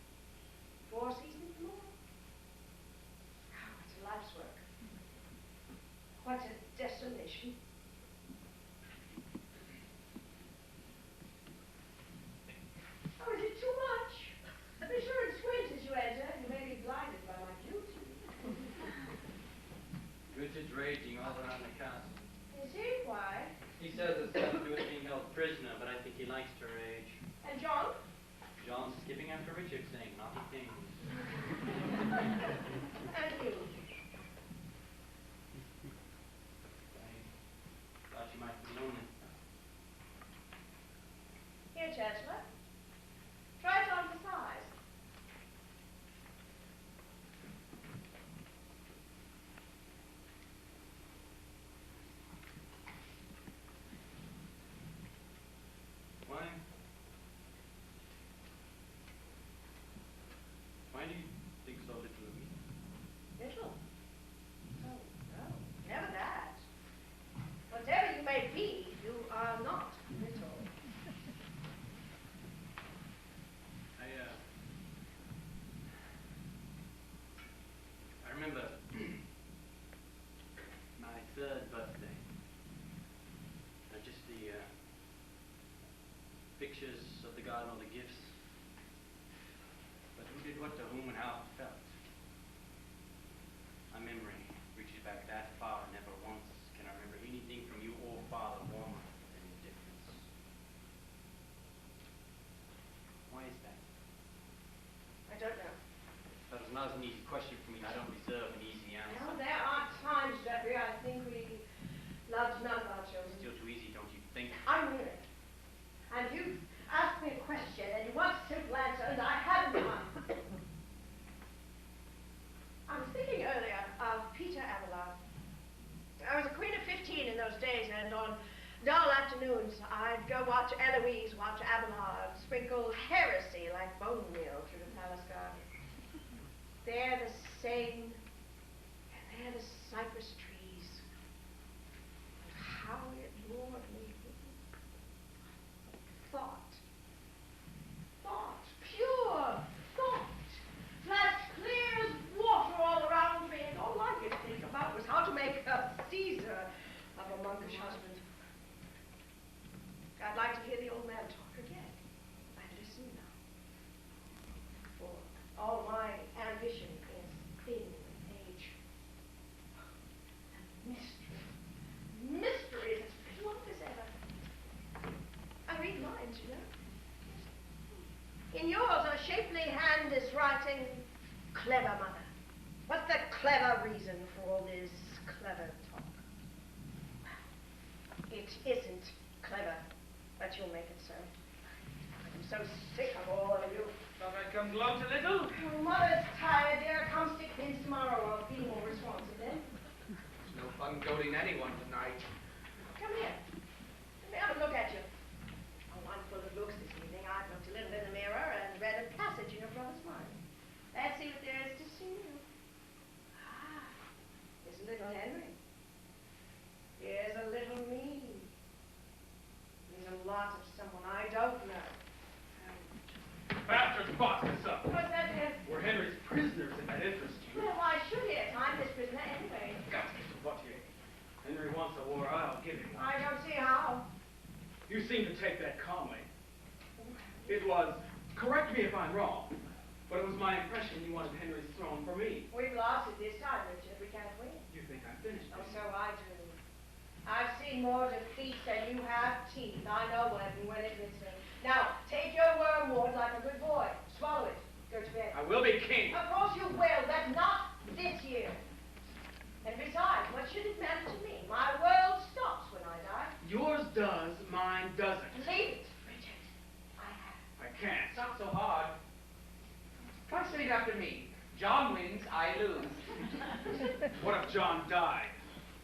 4 seasons more. Oh, it's a life's work. What a desolation. Oh, is it too much? Be sure and squint as you enter. You may be blinded by my beauty. Richard's raging all around the castle. Is he? Why? He says it's something to do with being held prisoner, but I think he likes to rage. And John? John's skipping after Richard, saying, not the king. And you? I thought you might be lonely. Here, Chancellor. Try it on for size. Why do you think so little of me? Little? Oh, no. Never that. Whatever you may be, you are not little. I remember my 3rd birthday. Just the pictures of the garden, all the gifts. But who did what to whom and how it felt? My memory reaches back that far. Never once can I remember anything from you or Father warmer than any difference. Why is that? I don't know. That was not an easy question for me. I don't deserve an easy answer. Well, there are times, Jeffrey, I think we loved none of our children. Still too easy, don't you think? I mean it. And you asked me a question, and you want a simple answer, and I haven't one. I was thinking earlier of Peter Abelard. I was a queen of 15 in those days, and on dull afternoons, I'd go watch Eloise, watch Abelard, sprinkle heresy like bone meal through the palace garden. There the Seine, and there the cypress trees. And how it lured me. Thought. Thought. Pure thought. Flashed clear as water all around me, and all I could think about was how to make a Caesar of a monkish husband. I'd like to hear the old man talk again. I listen now. For all my ambition is thin with age. Angela. In yours, a shapely hand is writing, clever mother. What's the clever reason for all this clever talk? It isn't clever, but you'll make it so. I'm so sick of all of you. Thought I'd come gloat a little. Oh, Mother's tired, dear. Come stick pins tomorrow. I'll be more responsive then. There's no fun goading anyone tonight. Come here. Let me have a look at you. Oh, I'm full of looks this evening. I've looked a little in the mirror and read a passage in your brother's mind. Let's see what there is to see you. Ah, there's little Henry. Here's a little me. There's a lot of someone I don't know. Perhaps just box this up. What's that, then? We're Henry's prisoners, if that interests you. Well, why should it? I'm his prisoner anyway. Got Mr. Buttier. Henry wants a war, I'll give him one. I don't see how. You seem to take that calmly. It was, correct me if I'm wrong, but it was my impression you wanted Henry's throne for me. We've lost it this time, Richard. We can't win. You think I'm finished? Oh, do you? so I do. I've seen more defeat than you have teeth. I know when it hits me. Now, take your wormwood like a good boy. Swallow it. Go to bed. I will be king. Of course you will, but not this year. And besides, what should it matter to me? My world stops when I die. Yours does, mine doesn't. Leave it, Richard. I have. I can't. It's not so hard. Try saying it after me. John wins, I lose. What if John died?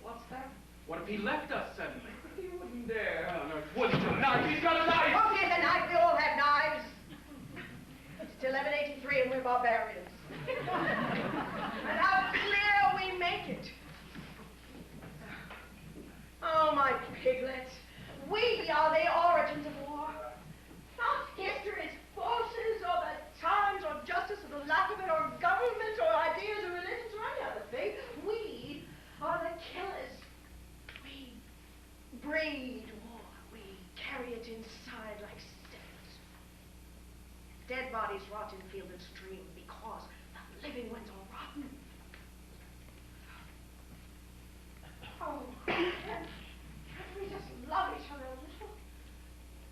What's that? What if he left us suddenly? He wouldn't dare. Oh, no, he wouldn't do it. Knife, he's got a knife! Oh, here's a knife. We all have knives. It's 1183 and we're barbarians. And how clear we make it. Oh, my piglets. We are the origins of war. Not history's forces or the times or justice or the lack of it or government or ideas or religions or any other thing. We are the killers. We breed war. We carry it inside like steps. Dead bodies rot in field and stream because the living ones are rotten. Oh, can't we just love each other a little?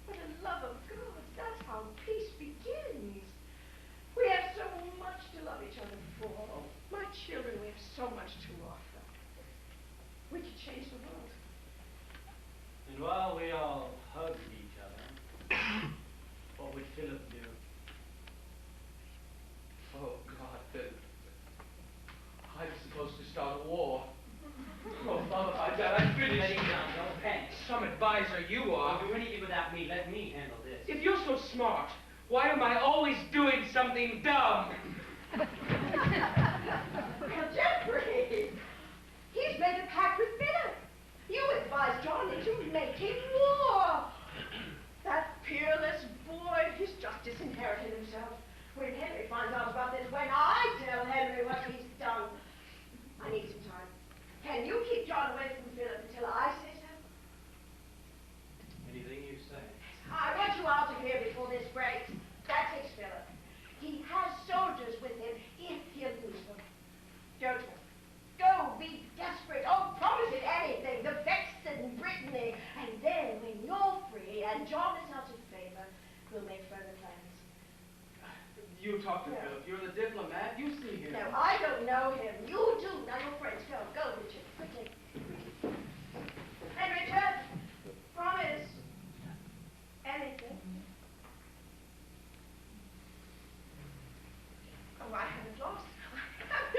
For the love of God, that's how peace begins. We have so much to love each other for. My children, we have so much to offer. We could change the world. And while we all hugged each other, what would Philip do? Oh, God, Phil. I'm supposed to start a war. Oh, Father, I died. I'm finished. Let him down, don't panic. Some advisor you are. Don't do anything without me. Let me handle this. If you're so smart, why am I always doing something dumb? Well, Jeffrey, he's made a pact with Philip. You advised Johnny to make him war. That peerless boy, he's just disinherited himself. When Henry finds out about this, when I tell Henry what he's done, I need some time. Can you keep John away from Philip until I say so? Anything you say. I want you out of here before this breaks. That takes Philip. He has soldiers with him if he'll lose them. Jojo, go, be desperate. Oh, promise it anything. The vexed Brittany. And then when you're free and John is out of favor, we'll make further plans. You talk to Yeah. Philip. You're the diplomat. You see him. No, I don't know him. You do. Now your friends. Go, Richard. Quickly. And Richard, promise anything. Oh, I haven't lost. I've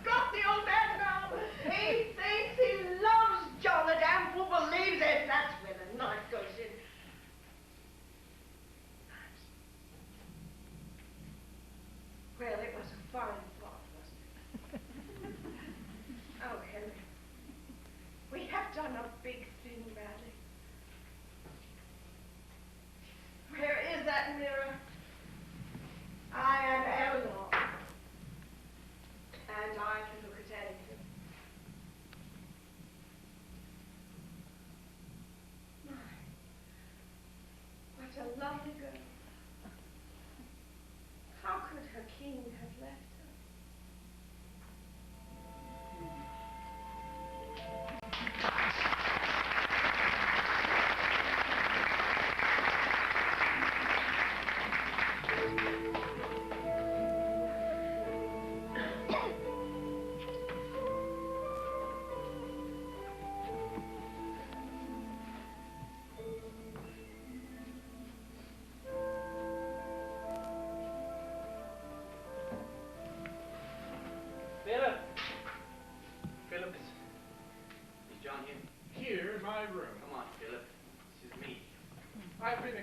got the old man now. He thinks he loves John. The damn fool believes it. That's where the knife goes in. Well, it was a fine thought, wasn't it? Oh, Henry. We have done a big thing badly. Where is that mirror? I am Eleanor. And I can look at anything. My, what a lovely girl. How could her king have left her?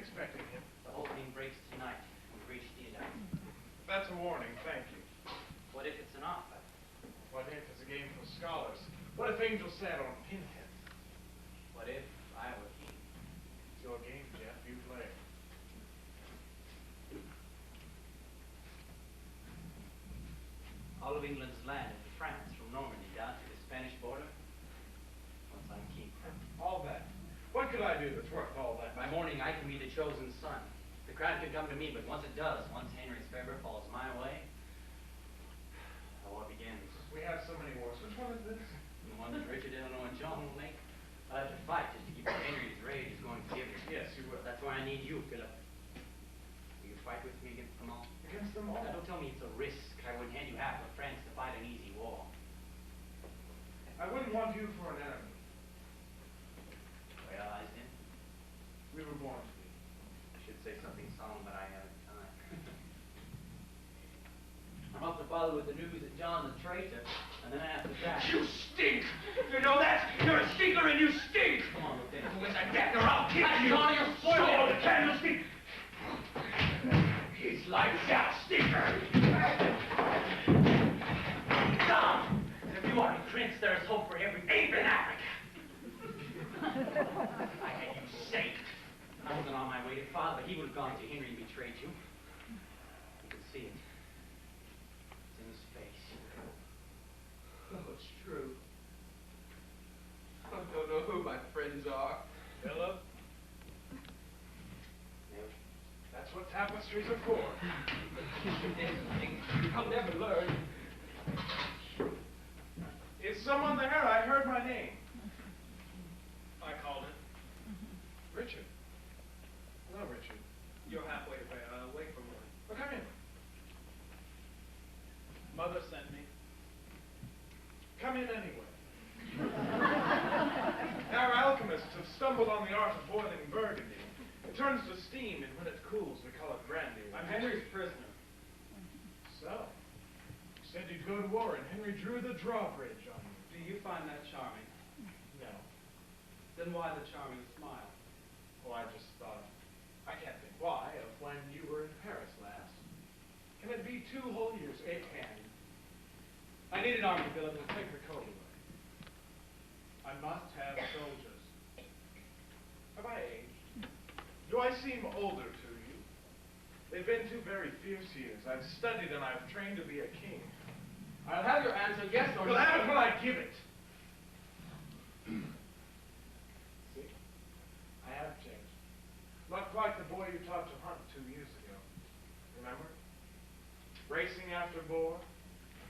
expecting him. The opening breaks tonight. We've reached the end. That's a warning, thank you. What if it's an offer? What if it's a game for scholars? What if Angel sat on pinheads? What if I were king? It's your game, Jeff. You play. All of England's land in France, from Normandy down to the Spanish border. Once I'm king. All that. What could I do that's worth all that? By morning, I can be the chosen son. The crown can come to me, but once it does, once Henry's favor falls my way, the war begins. We have so many wars. Which one is this? The one that Richard, Eleanor, and John will make. I'll have to fight just to keep Henry's rage going forgiven. Yes, you will. That's why I need you, Philip. Will you fight with me against them all? Against them all? Now, don't tell me it's a risk. I wouldn't hand you half of France to fight an easy war. I wouldn't want you for an enemy. We're allies then? We were born to be. I should say something solemn, but I haven't time. I'm off to follow with the news that John's a traitor, and then after that... You stink! You know that? You're a stinker and you stink! Come on, Lieutenant. With a deck or I'll kick you! Johnny, you're spoiling the candlestick! He's lights out, stinker! Tom! If you are a prince, there is hope for every ape in Africa. I had you saved. I wasn't on my way to father, but he would have gone to Henry and betrayed you. You could see it. It's in his face. Oh, it's true. I don't know who my friends are. Philip, Never. that's what tapestries are for. I'll never learn. Is someone there? I heard my name. I called it. Richard. Hello, Richard. You're halfway away from me. Well, come in. Mother sent me. Come in anyway. Our alchemists have stumbled on the art of boiling burgundy. It turns to steam, and when it cools, we call it brandy. I'm Henry's prisoner. So, you said you'd go to war, and Henry drew the drawbridge on you. Do you find that charming? No. Then why the charming smile? Well, I just thought, I can't think why, of when you were in Paris last. Can it be 2 whole years? It can. I need an army, Philip. Take the coat away. I must have soldiers. Have I aged? Do I seem older to you? They've been 2 very fierce years. I've studied and I've trained to be a king. I'll have your answer, yes or no. Well, have it when I give it. See? I have changed. Not quite the boy you taught to hunt 2 years ago. Remember? Racing after boar.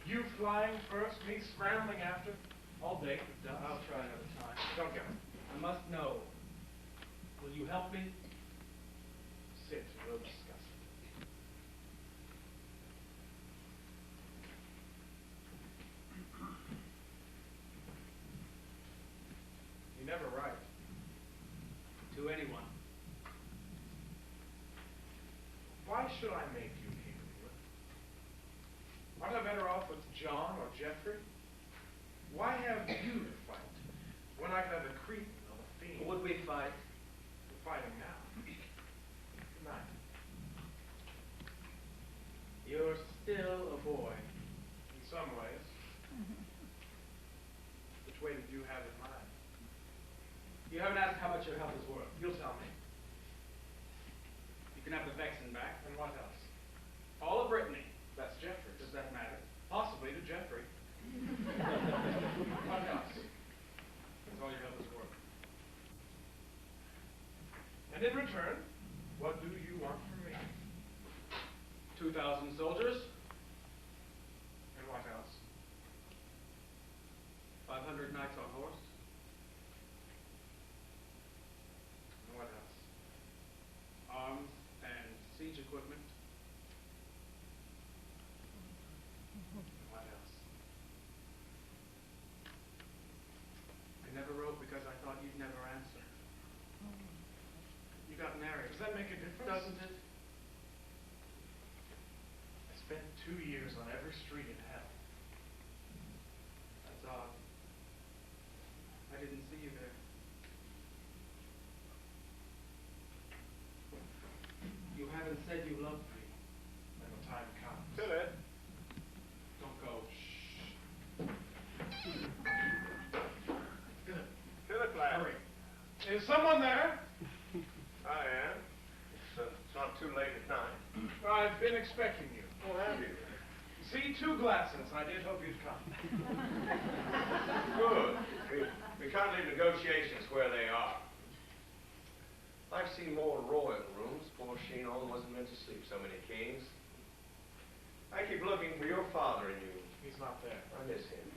You flying first, me scrambling after. All day for dust. I'll try another time. Don't go. I must know. Will you help me? Sit and we'll discuss it. You never write. To anyone. Why should I make you king of England? Aren't I better off with John or Geoffrey? Why have you to fight when I could have a Cretan or the Fiend? Would we fight? We're fighting now. Good night. You're still a boy. In some ways. Which way did you have in mind? You haven't asked how much your help is worth. You'll tell me. You can have the Vexen back. And what else? All of Brittany. That's Geoffrey's. Does that matter? Possibly to Geoffrey. What else? That's all your help is worth. And in return, what do you want from me? 2,000 soldiers. And what else? 500 knights on horse. And what else? Arms and siege equipment. And what else? I never wrote because I thought you'd never answer. You got married. Does that make a difference? Doesn't it? I spent 2 years on every street in hell. That's odd. I didn't see you there. and said you loved me. When the time comes. Philip. Don't go. Shh. Philip. Philip, lad. Hurry. Is someone there? I am. It's not too late at night. I've been expecting you. Oh, have you? See, 2 glasses. I did hope you'd come. Good. We can't leave negotiations where they are. I've seen more royal rooms. Poor Chinon wasn't meant to sleep so many kings. I keep looking for your father in you. He's not there. I miss him.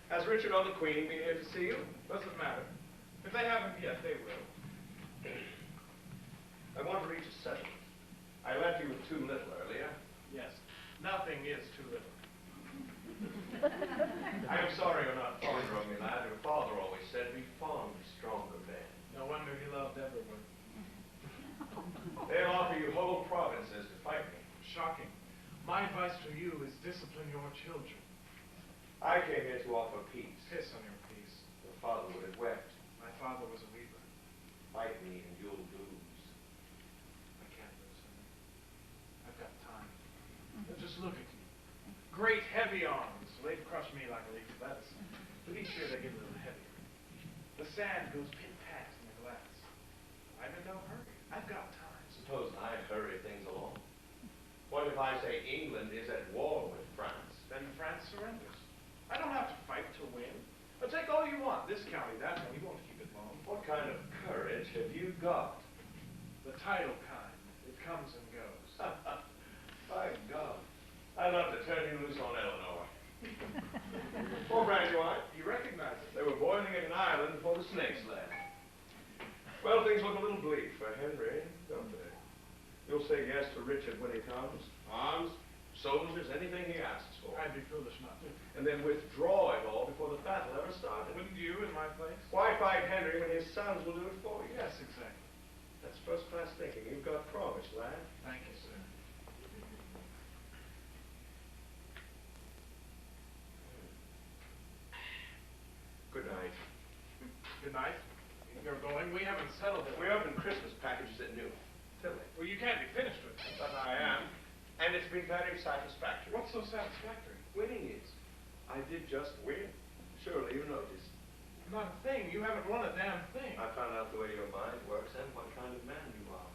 Has Richard or the Queen been here to see you? Doesn't matter. If they haven't yet, they will. I want to reach a settlement. I left you with too little earlier. Yes. Nothing is too little. I am sorry you're not fonder of me, lad. Your father always said be fond of stronger men. No wonder he loved everyone. They'll offer you whole provinces to fight me. Shocking. My advice to you is discipline your children. I came here to offer peace. Piss on your peace. Your father would have wept. My father was a weaver. Fight me and you'll lose. I can't lose him. I've got time. Now just look at you. Great heavy arms. They'd crush me like a leaf of lettuce. But each year they get a little heavier. The sand goes pit-pat in the glass. I'm in no hurry. I've got time. Suppose I hurry things along. What if I say England is at war with France? Then France surrenders. I don't have to fight to win. I'll take all you want. This county, that one. You won't keep it long. What kind of courage have you got? The tidal kind. It comes and goes. By God. I'd love to turn you loose on Eleanor. Poor Brandywine. You recognize it. They were boiling in an island before the snakes landed. Well, things look a little bleak for Henry, don't they? You'll say yes to Richard when he comes. Arms, soldiers, anything he asks for. I'd be foolish not to. And then withdraw it all before the battle ever started. Wouldn't you in my place? Why fight Henry when his sons will do it for you? Yes, exactly. That's first-class thinking. You've got promise, lad. Thank you, sir. Good night. Good night. You're going. We haven't settled it. We opened Christmas packages at noon. Tilly. Well, you can't be finished with it. But I am. And it's been very satisfactory. What's so satisfactory? Winning is? I did just win. Surely you noticed. Not a thing. You haven't won a damn thing. I found out the way your mind works and what kind of man you are.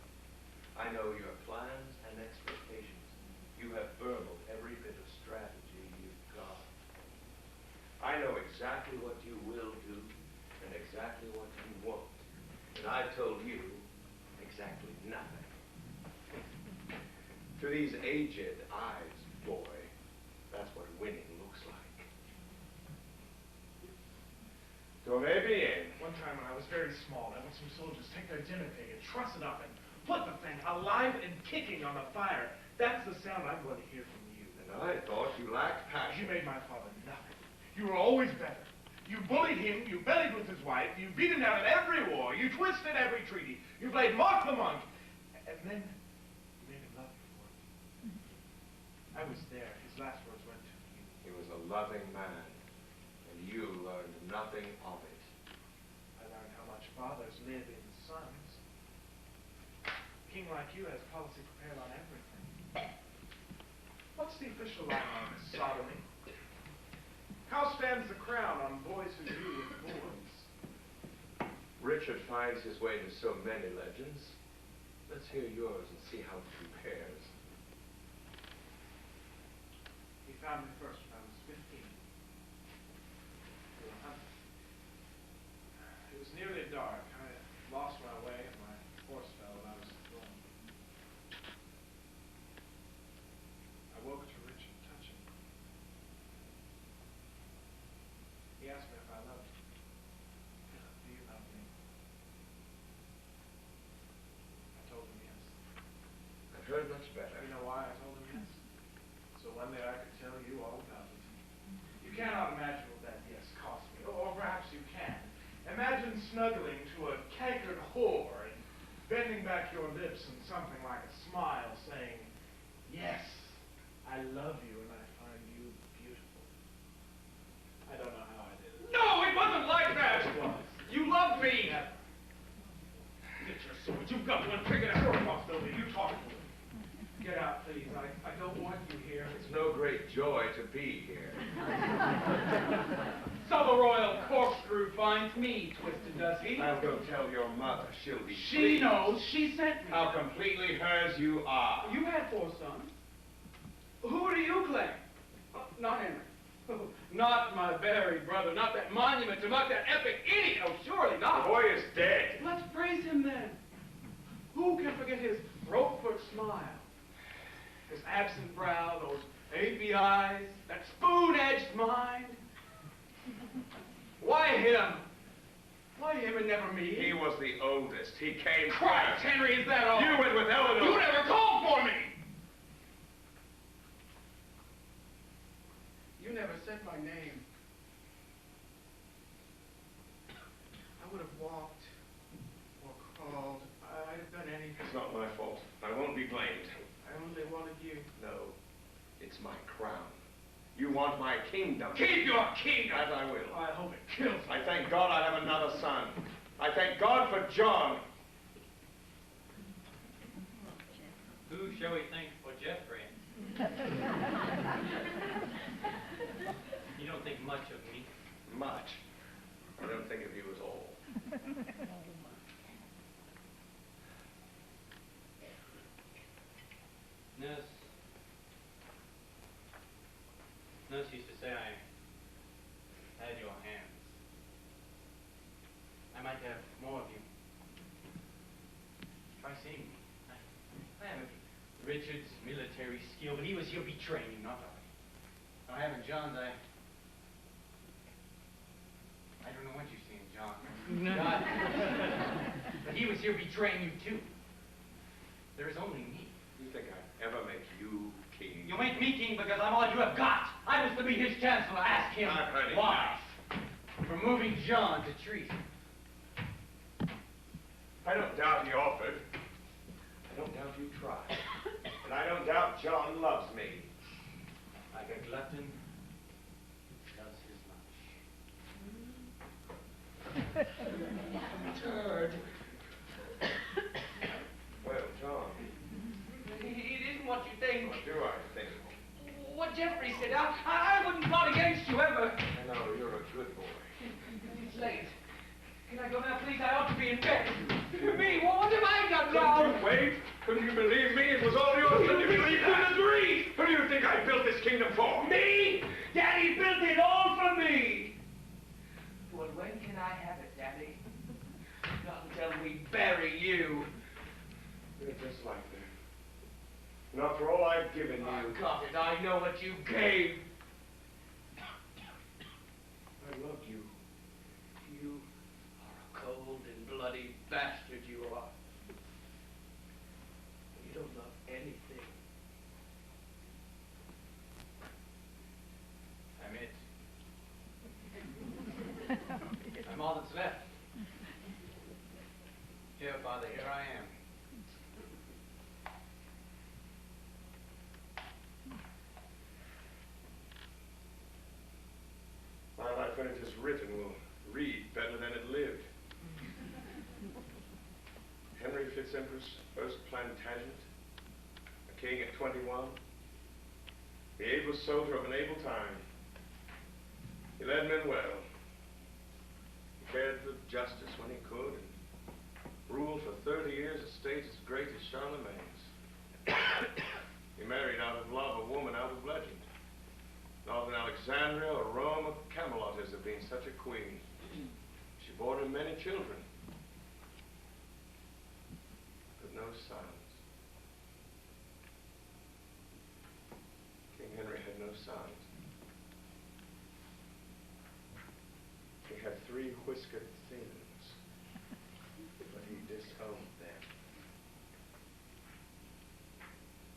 I know your plans and expectations. You have burbled every bit of strategy you've got. I know exactly what you will do and exactly what you won't. And I've told you exactly nothing. To these aged eyes, boy, that's what winning looks like. Dormez bien. One time when I was very small, I watched some soldiers take their dinner pig and truss it up and put the thing alive and kicking on the fire. That's the sound I'm going to hear from you. And I thought you lacked You passion. made my father nothing. You were always better. You bullied him, you bellied with his wife, you beat him down at every war, you twisted every treaty, you played Mark the Monk, and then you made him love you for it. I was there. His last words went to you. He was a loving man, and you learned nothing of it. I learned how much fathers live in sons. A king like you has policy prepared on everything. What's the official line on sodomy? How stands the crown on boys who do with boys? Richard finds his way to so many legends. Let's hear yours and see how it compares. He found me first when I was 15. We were hunting. It was nearly dark. I lost my way and my horse fell when I was thrown. I woke to Richard touching me. He asked me if I loved him. Do you love me? I told him yes. I've heard much better. You know why I told him yes? So one day I could tell you all about it. You cannot imagine what that yes cost me. Or perhaps you can. Imagine snuggling to a cankered whore and bending back your lips in something like a smile saying, yes, I love you and I find you beautiful. I don't know how I did it. No, it wasn't like that. It was. You loved me. Never. Get your sword. You've got one trigger So the royal corkscrew finds me twisted, does he? I'll go tell your mother. She'll be She pleased. knows. She sent me. How completely hers you are. You had 4 sons. Who do you claim? Not Henry. Not my buried brother. Not that monument to not that epic idiot. Oh, surely The not. boy is dead. Let's praise him then. Who can forget his Roquefort smile? His absent brow, those apy eyes, that spoon-edged mind? Why him? Why him and never me? He was the oldest. He came Christ, first. Henry, is that all? You went with Eleanor. You never called for me! You never said my name. I would have walked or crawled. I'd have done anything. It's not my fault. I won't be blamed. I only wanted you. No, it's my crown. You want my kingdom. Keep your kingdom! As I will. I hope it kills me. I thank God I have another son. I thank God for John. Who shall we thank for Jeffrey? You don't think much of me. Much. I don't think of you at all. Nurse used to say I had your hands. I might have more of you. Try seeing me. I haven't Richard's military skill, but he was your betraying, not I. I haven't John's, I don't know what you see in John. God. But he was here betraying you too. There is only me. You think I'd ever make you king? You make me king because I'm all you have got. I was to be his chancellor. Ask him I've heard it why. For moving John to treason. I don't doubt he offered. I don't doubt you tried. And I don't doubt John loves me. Like a glutton does his lunch. Turd. Well, John, It isn't what you think. what do I think? What Jeffrey said, I wouldn't plot against you ever. I know you're a good boy. It's late. Can I go now, please? I ought to be in bed. Me? What have I done now? Couldn't you wait? Couldn't you believe me? It was all yours. Couldn't you believe that? Who do you think I built this kingdom for? Me? Daddy built it all for me. Well, when can I have it, Daddy? Not until we bury you. You're just like that. And after all I've given you, I got it. I know what you gave. I love you. You are a cold and bloody bastard, you are. You don't love anything. I'm it. I'm all that's left. Here, Father, here I am. my life when it is written will read better than it lived. Henry Fitzempress, first Plantagenet, a king at 21, the able soldier of an able time. He led men well. He cared for justice when he could, and ruled for 30 years a state as great as Charlemagne's. He married out of love a woman out of legend. Not in Alexandria or Rome or Camelot has there been such a queen. She bore him many children, but no sons. King Henry had no sons. He had 3 whiskered things, but he disowned them.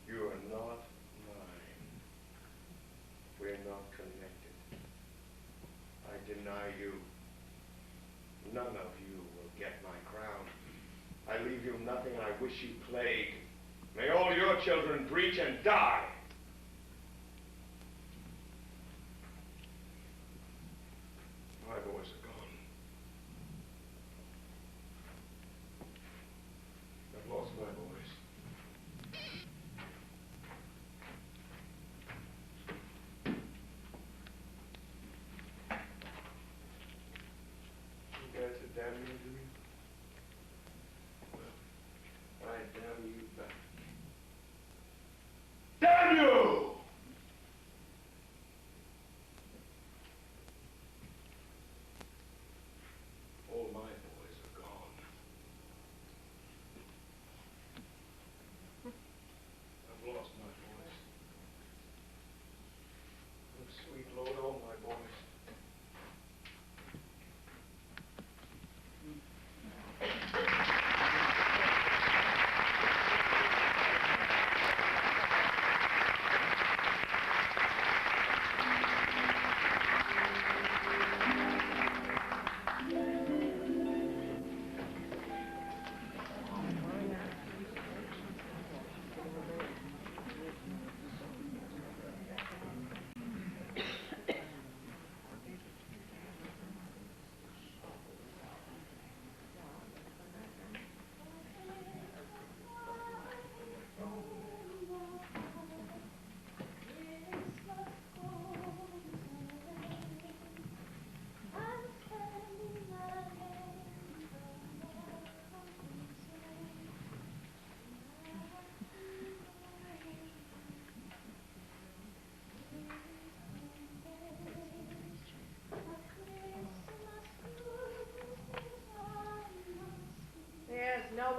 You are not mine. We're not connected. I deny you. None of you will get my crown. I leave you nothing, and I wish you plague. May all your children breach and die. My boys are gone. I've lost my boys.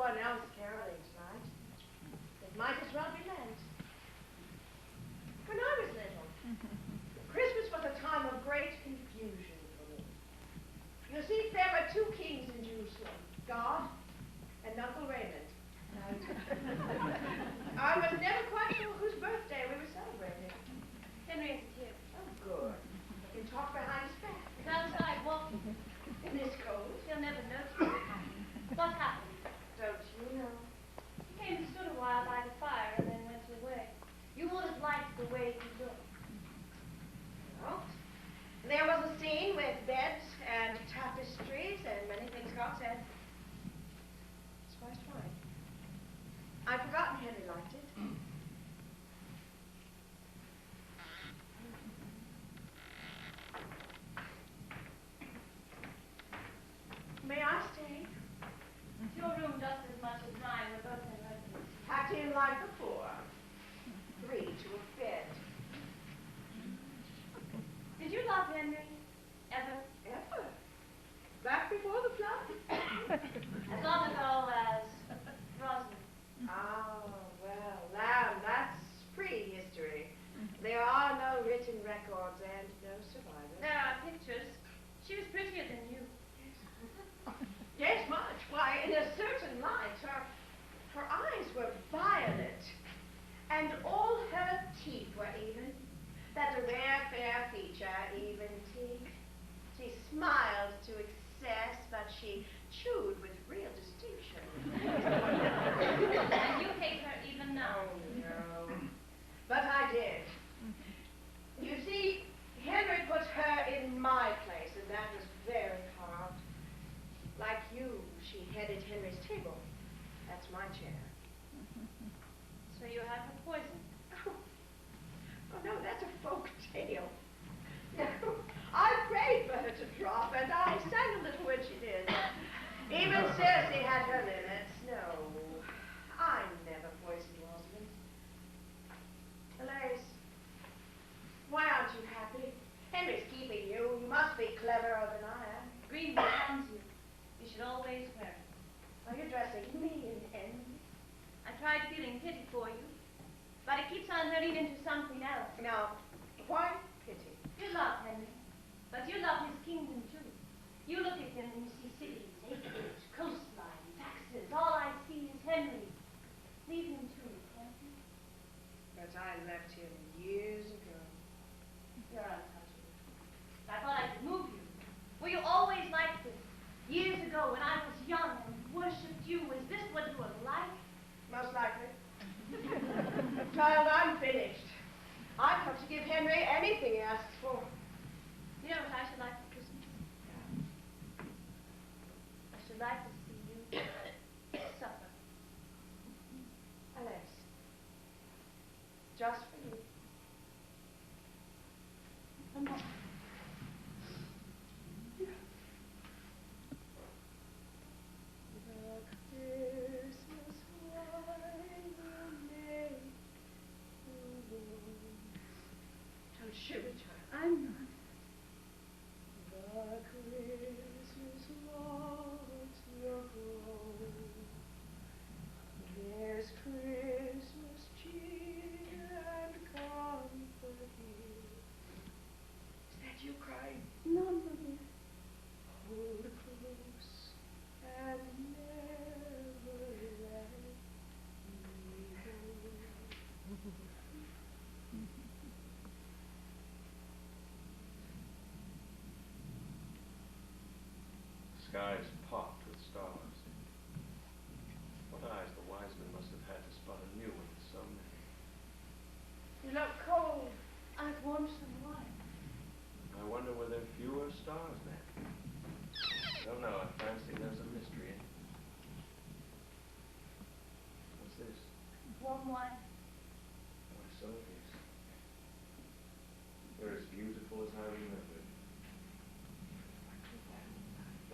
one else caroling tonight. It might as well be Lent. When I was little, Christmas was a time of great confusion for me. You see, there were two kings in Jerusalem, God and Uncle Raymond. I was never quite sure whose birthday we were celebrating. Henry isn't here. Oh, good. We can talk behind his back. He's outside walking. In this cold. He'll never notice. What happened? Don't you know? He came and stood a while by the fire and then went away. You would have liked the way he looked. Well, there was a scene with beds and tapestries and many things God said. It's quite fine. I've forgotten Henry liked it. May I stay? It's your room just as much as mine. We're both in residence. Packed in like before. 3 to a bed. Did you love Henry? Ever? Ever? Back before the flood? As long ago as Rosalind. Oh, well, now that's prehistory. There are no written records and no survivors. There are pictures. She was prettier than you. Yes, much. Why, in a certain light, her eyes were violet, and all her teeth were even. That's a rare, fair feature, even teeth. She smiled to excess, but she chewed with real distinction. And you hate her even now. Oh, no. But I did. You see, Henry put her in my place, and that was very hard. Like you, she headed Henry's table. That's my chair. So you had her poisoned. Oh, no, that's a folk tale. No, I prayed for her to drop, and I sang a little when she did. Even Circe had her limits. No, I never poisoned Rosalind. Elise, why aren't you happy? Henry's keeping you. You must be cleverer than I am. Green becomes you. You should always wear it. Are you dressing me in envy? I tried feeling pity for you, but it keeps on turning into something else. No. Why pity? You love Henry, but you love his kingdom too. You look at him and you see cities, acres, coastline, taxes. All I see is Henry. Leave him to me, can't you? But I left him years ago. You're untouchable. I thought I could move you. Were you always like this? Years ago when I was young and worshipped you, is this what you were like? Most likely. Child, I'm finished. I've come to give Henry anything he asks for. You know what I should like for Christmas? I should like to see you suffer. Alice. Just for you. Come on. Don't shiver, child. I'm not. The Christmas lights look low. There's Christmas cheer and comfort here. Is that you crying? No, Maria. Hold close and never let me go. Skies popped with stars. What eyes the wise men must have had to spot a new one in so many. You look cold. I've warmed some wine. I wonder were there fewer stars then? Don't know, I fancy there's a mystery in it. What's this? Warm wine. Why, so it is. You're as beautiful as I remembered.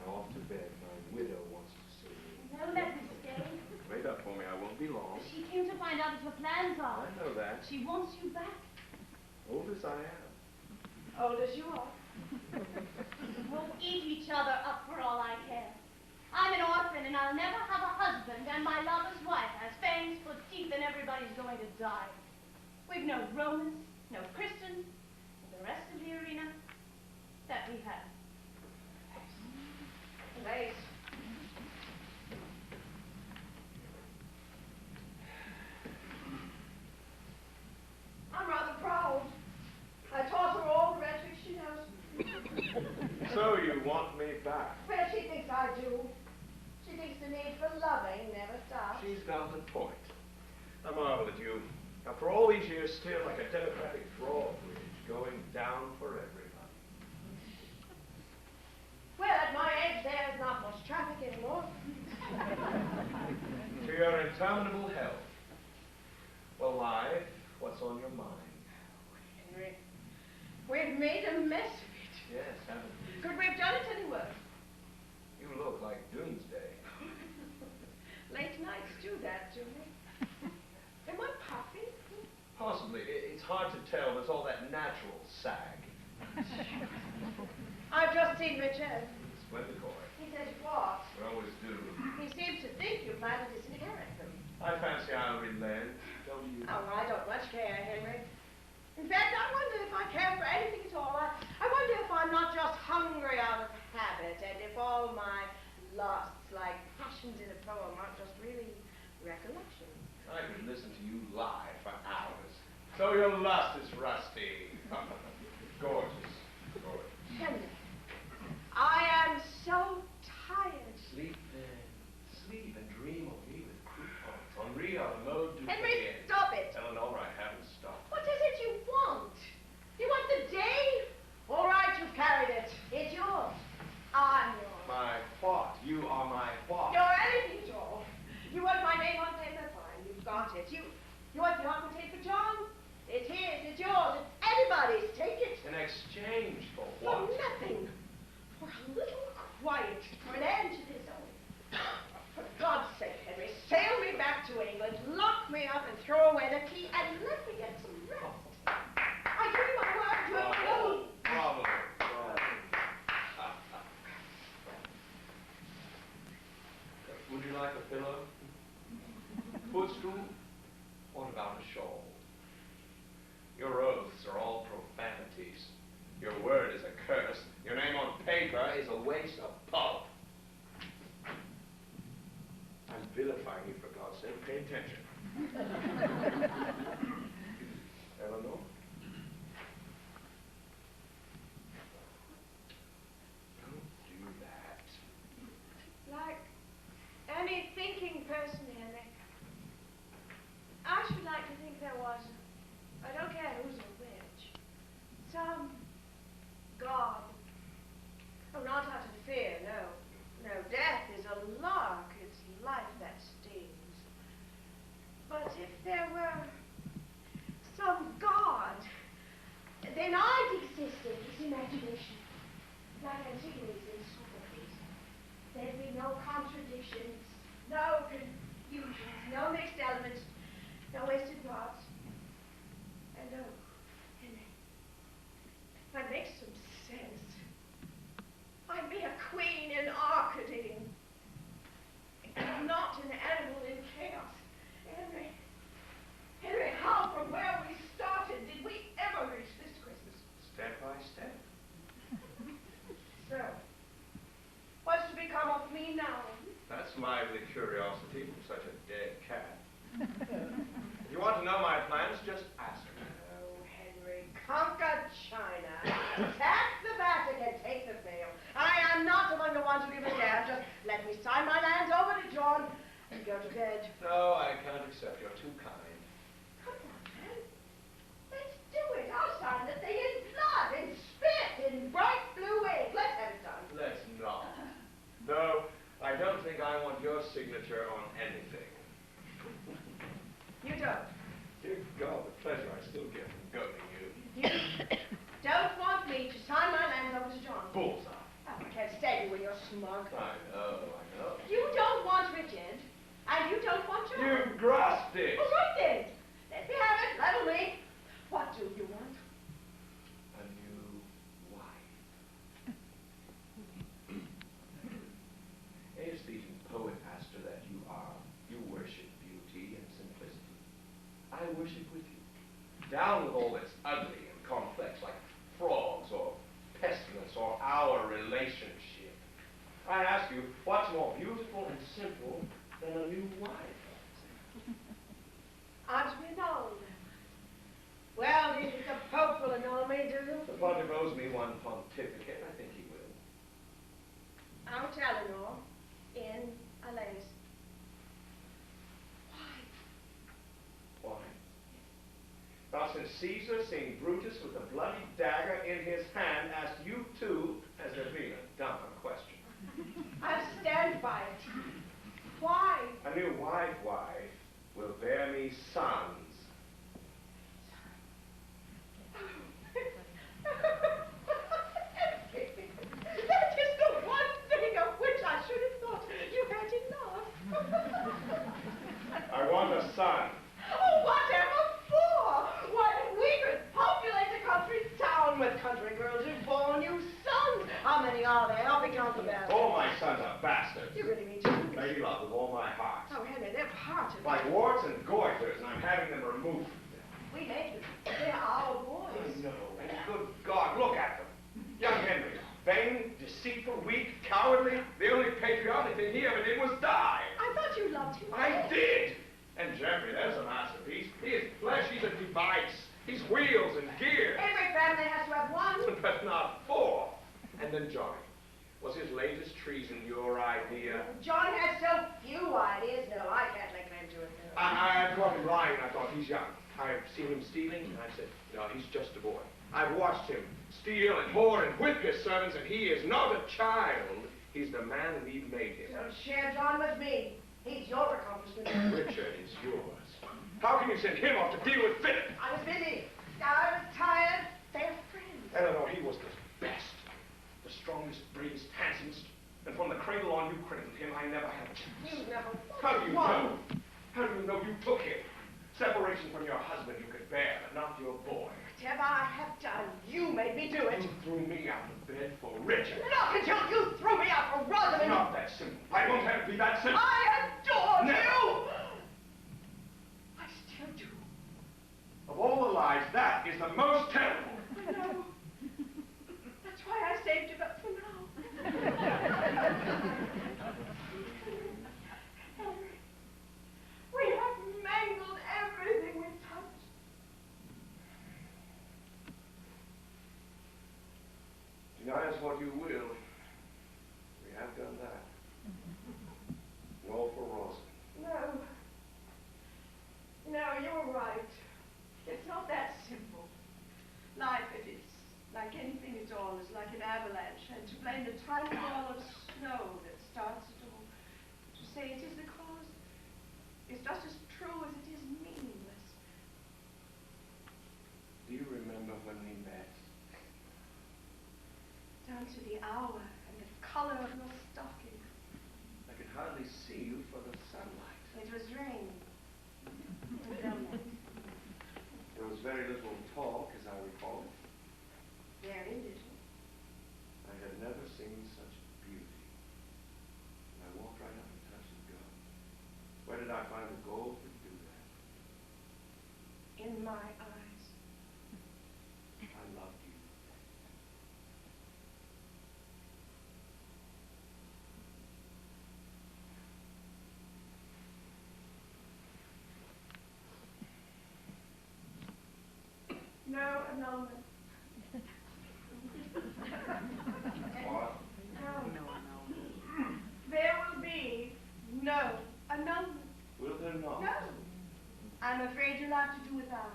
Now off to bed. My widow wants to see you. No, let me stay. Wait up for me. I won't be long. She came to find out what your plans are. I know that. She wants you back. Old as I am. Old as you are. We'll eat each other up for all I care. I'm an orphan and I'll never have a husband, and my lover's wife has fangs for teeth and everybody's going to die. We've no Romans, no Christians, and the rest of the arena that we have. Lace. I'm rather proud. I taught her all the rhetoric she knows. So you want me back? Well, she thinks I do. She thinks the need for loving never stops. She's got a point. I marvel at you. After all these years, still like a democratic drawbridge going down for everybody. Well, at my age, there's not much traffic anymore. To your interminable health. Well, life, what's on your mind? Henry, we've made a mess of it. Yes, haven't we? Could we have done it any worse? You look like Doomsday. Late nights do that to me. Am I puffy? Possibly. It's hard to tell. There's all that natural sag. I've just seen Richard. Splendid boy. He says what? We always do. He seems to think you might have disinherited him. I fancy I'll relent, don't you? Oh, I don't much care, Henry. In fact, I wonder if I care for anything at all. I wonder if I'm not just hungry out of habit, and if all my lusts, like passions in a poem, aren't just really recollections. I could listen to you lie for hours. So your lust is rusty. Gorgeous. Gorgeous. Henry, I am so tired. Sleep then. Sleep and dream of me with croutons. Henri Arnaud du Henry, Chayenne. stop it. Eleanor, I haven't stopped. What is it you want? You want the day? All right, you've carried it. It's yours. I'm yours. My what? You are my what? You're anything at all. You want my name on paper? Fine, you've got it. You want the aquitaine for John? It's his, it's yours, it's anybody's. Take it. In exchange for For what? nothing. For a little quiet, for an end to this old. For God's sake, Henry, sail me back to England, lock me up and throw away the key, and let me get some rest. I give you my word, you have no... Bravo. Bravo. Would you like a pillow? Footstool? What about a shawl? Your oaths are all profanities. Your word is a curse. Your name on paper is a waste of pulp. I'm vilifying you, for God's sake. Pay attention. Eleanor? Don't do that. Like any thinking person, Henry. I should like to think there was, I don't care who's or which, some God. Oh, not out of fear, no. No, death is a lark. It's life that stings. But if there were some God, then I'd exist in his imagination, like Antigone's in Sophocles. There'd be no contradictions, no confusions, no mixed elements, no wasted parts. And oh, Henry, that makes some sense. I'd be a queen in Arcady, not an animal in chaos. Henry, Henry, how from where we started did we ever reach this Christmas? Step by step. So, what's to become of me now? That's lively curiosity from such a dead cat. If you want to know my plans, just ask me. Oh, Henry, conquer China, attack the Vatican, take the veil. I am not among the ones who give a damn. Just let me sign my lands over to John and go to bed. No, I can't accept. You're too kind. Come on, man. Let's do it. I'll sign the thing in blood, in spit, in bright blue ink. Let's have it done. Let's not. No, I don't think I want your signature on anything. You don't. Dear God, the pleasure I still get from goading you. You don't want me to sign my lands over to John. Bullseye. Oh, I can't stand you when you're smug. I know. You don't want Richard, and you don't want John. You've grasped it. All right then. Let me have it. Level me. What do you want? A new wife. Is the worship with you. Down with all that's ugly and complex, like frogs or pestilence or our relationship. I ask you, what's more beautiful and simple than a new wife? Aren't we old? Well, do you think the Pope will annul me, do you? The Pontiff owes me one pontificate. I think he will. Out Eleanor, in Alanis. Why? Why? Now, since Caesar, seeing Brutus with a bloody dagger in his hand, asked you too, has there been a dumber question? I'll stand by it. Why? A new wife will bear me sons. That is the one thing of which I should have thought you had enough. I want a son. Oh, whatever for? Why, if we could populate a country town with country girls who've born you sons. How many are there? I'll be counting them. All my sons are bastards. You really mean to? Lady love with all my heart. Oh, Henry, they're part of it. Like warts and goiters, and I'm having them removed. We made them. They're our I boys. know, and good God, look at them. Young Henry, vain, deceitful, weak, cowardly. The only patriotic thing he ever did was die. I thought you loved him. I did. And Jeffrey, there's a masterpiece. He is flesh, he's a device. He's wheels and gears. Every family has to have one. But not four. And then Johnny. Was his latest treason your idea? John has so few ideas. No, I can't lay claim to it. No. I caught him lying. I thought he's young. I've seen him stealing, and I said, no, he's just a boy. I've watched him steal and hoard and whip his servants, and he is not a child. He's the man we've made him. So share John with me. He's your accomplishment. Richard is yours. How can you send him off to deal with Philip? I was busy. I was tired. They're friends. Eleanor, he was the best. The strongest, bravest, handsomest. And from the cradle on you cradled him, I never had a chance. You never. How do you know? How do you know you took him? Separation from your husband you could bear, but not your boy. Whatever I have done, you made me do it. You threw me out of bed for Richard. Not until you threw me out for Rosamond. Not that simple. I won't have it be that simple. I adore Never. you. I still do. Of all the lies, that is the most terrible. I know. That's why I saved it up for now. Henry, we have mangled everything we touched. Deny us what you will. We have done that. And all for Rosamond. No, you're right. It's not that simple. Life, it is like anything at all, is like an avalanche, and to blame the tiny ball of snow that starts it all, to say it is the cause, is just as true as it is meaningless. Do you remember when we met? Down to the hour and the color of your stocking. I could hardly see you for the sunlight. It was raining. There was very little talk, as I recall. Very little. I had never seen such beauty. And I walked right up and touched the gun. Where did I find the gold to do that? In my eyes. I loved you. No annulment. What? No. There will be no annulment. Will there not? No. I'm afraid you'll have to do without.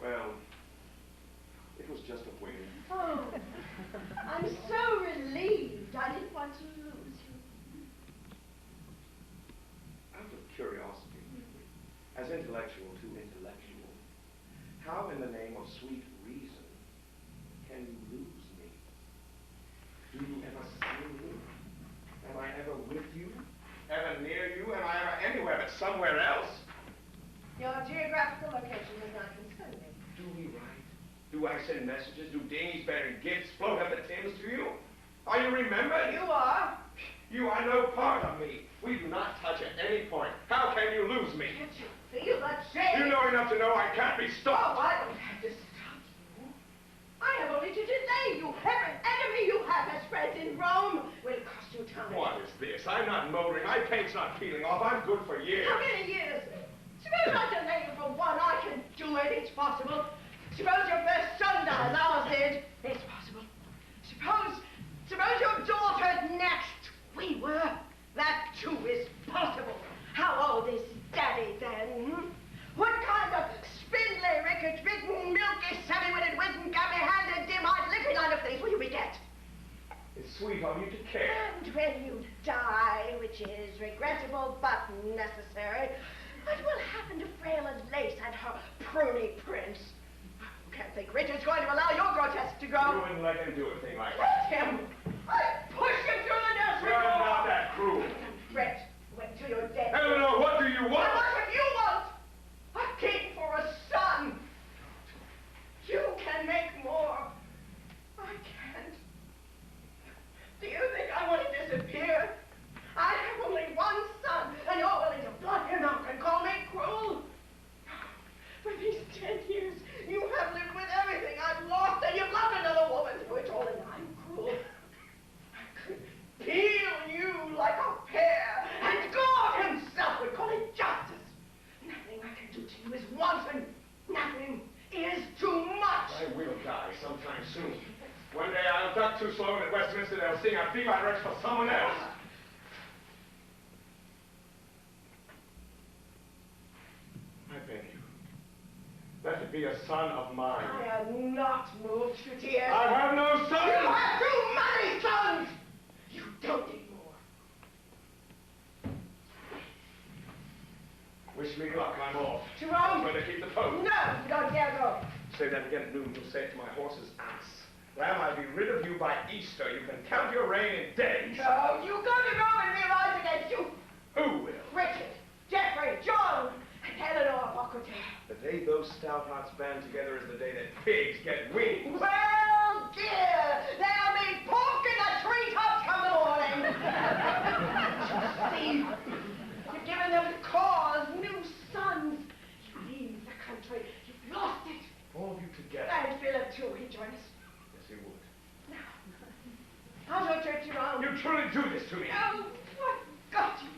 Well, it was just a whim. Oh, I'm so relieved. I didn't want to lose you. Out of curiosity, as intellectual to intellectual, how in the name of sweet reason can you lose me? Do you ever see me? Am I ever with you? Ever near you? Am I ever anywhere but somewhere else? Your geographical location does not concern me. Do we write? Do I send messages? Do dinghies bearing gifts float up the Thames to you? Are you remembered? You are. You are no part of me. We do not touch at any point. How can you lose me? Can't I'm not motoring. My paint's not peeling off. I'm good for years. How many years? Suppose I delay you for one. I can do it. It's possible. Suppose your first son dies. Ours did. It's possible. Suppose your daughter's next. We were. That too is possible. How old is Daddy then? Hmm? What kind of spindly, rickety-bitten, milky, savvy-witted, wizened, gabby-handed, dim-eyed, lippy line of things will you beget? It's sweet of you to care. And when you die, which is regrettable but necessary, what will happen to frail Lace and her pruny prince? You can't think Richard's going to allow your grotesque to You go. wouldn't let him do a thing like Let that. him! I push him through the nursery You're door! not that cruel. Fret, wait till you're dead. Eleanor, what do you want? What would you want? A king for a son. You can make more. I can't. Do you think I want to disappear? I have only one son, and you're willing to blot him out and call me cruel? For these 10 years, you have lived with everything I've lost, and you've loved another woman through it all, and I'm cruel. I could peel you like a pear, and God himself would call it justice. Nothing I can do to you is wanton. Nothing is too much. I will die sometime soon. One day I'll duck too slow at Westminster, they'll sing a Be My Rex for someone else. I beg you, let it be a son of mine. I am not moved to tears. I have no You son! have too many sons! You don't need more. Wish me luck, I'm off. To Rome? I'm going to keep the post. No, you don't dare go. Say that again at noon, you'll say it to my horse's ass. Lamb, I'll be rid of you by Easter. You can count your reign in days. No, you go to Rome and we rise against you. Who will? Richard, Geoffrey, John, and Eleanor of Aquitaine. The day those stout hearts band together is the day that pigs get wings. Well, dear, there'll be pork in the treetops come the morning. See, you've given them the cause, new sons. You leave the country, you've lost it. All of you together. And Philip, too, he'd join us. Yes, he would. How's your church around? You truly do this to me. Oh, what? Got you.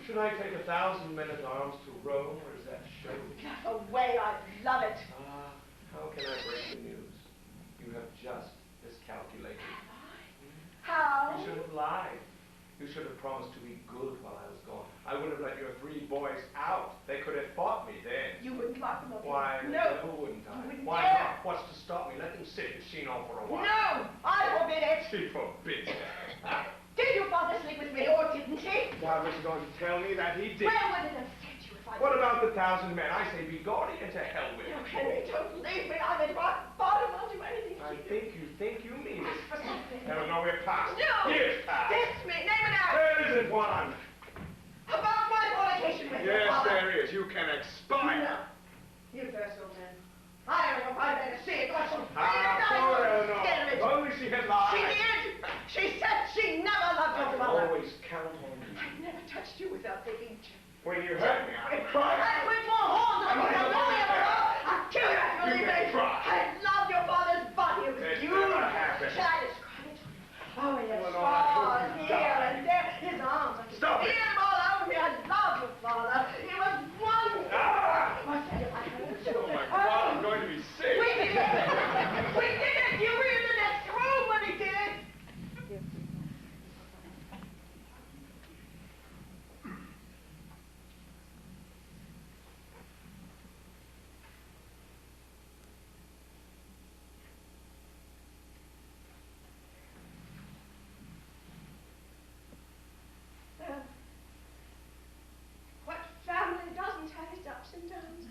Should I take 1,000 men-at-arms to Rome, or is that show? Away, I love it. How can I break the news? You have just miscalculated. How? You should have lied. You should have promised to be good while I was gone. I would have let your 3 boys out. They could have fought me then. You wouldn't lock them up. Why, No. who wouldn't I? You wouldn't Why dare. not? What's to stop me? Let them sit in Chinon for a while. No, I forbid it. She forbids it. Did your father sleep with me, or didn't he? God was going to tell me that he did. Where would it have sent you if I... What about the 1,000 men? I say be gaudy and to hell with No, it. Henry, don't leave me. I'm at rock bottom. I'll do anything I for you. think you mean it. For something. Eleanor, we're past. No! Years past. Diss me. Name it out. There isn't one. About my fornication with your Yes, father. there is. You can expire. No. You first, old man. I am a fine man to see it. What's so Poor Eleanor. Get If it. only she had She lied. did. She said she never loved your I can mother. always count on you. I never touched you without thinking. When you hurt me, I I cried. put more horns on you than Lily ever wrote. I'll kill you if you leave me. can try. I loved your father's body. It was It beautiful. never happened. Shall I describe it to you? Oh, yes. Eleanor, I hope Oh, you here die. and there. His arms. I could Stop feel it. him all over me. I loved your father. It was wonderful. Ah! I said if I had a Oh, my God, I'm going to be sick. We did it. We did it. You were in the next room when he did it. What family doesn't have its ups and downs?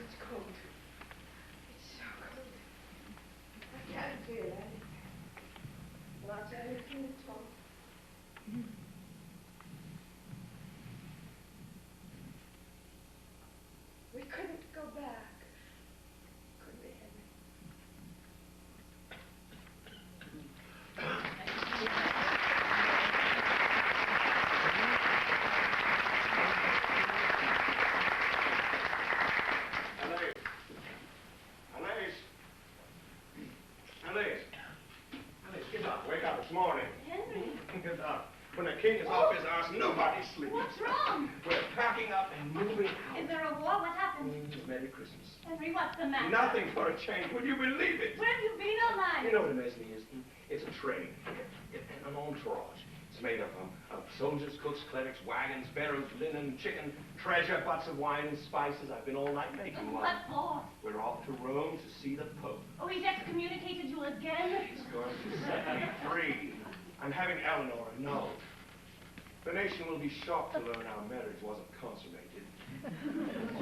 It's cold. It's so cold. I can't feel anything. Not anything at all. We couldn't go back, could we, Henry? Anais. this morning. Henry, When the king is off his arse, nobody sleeps. what's wrong? We're packing up and moving out. Is there a war? What happened? Merry Christmas. Henry, what's the matter? Nothing for a change. Would you believe it? Where have you been all night? You know what a mesny is? It's a train, an entourage. It's made up of soldiers, cooks, clerics, wagons, barrows, linen, chicken, treasure, butts of wine and spices. I've been all night making one. What for? We're off to Rome to see the Pope. Oh, he's excommunicated you again? He's going to set me free. I'm having Eleanor annulled. The nation will be shocked to learn our marriage wasn't consummated.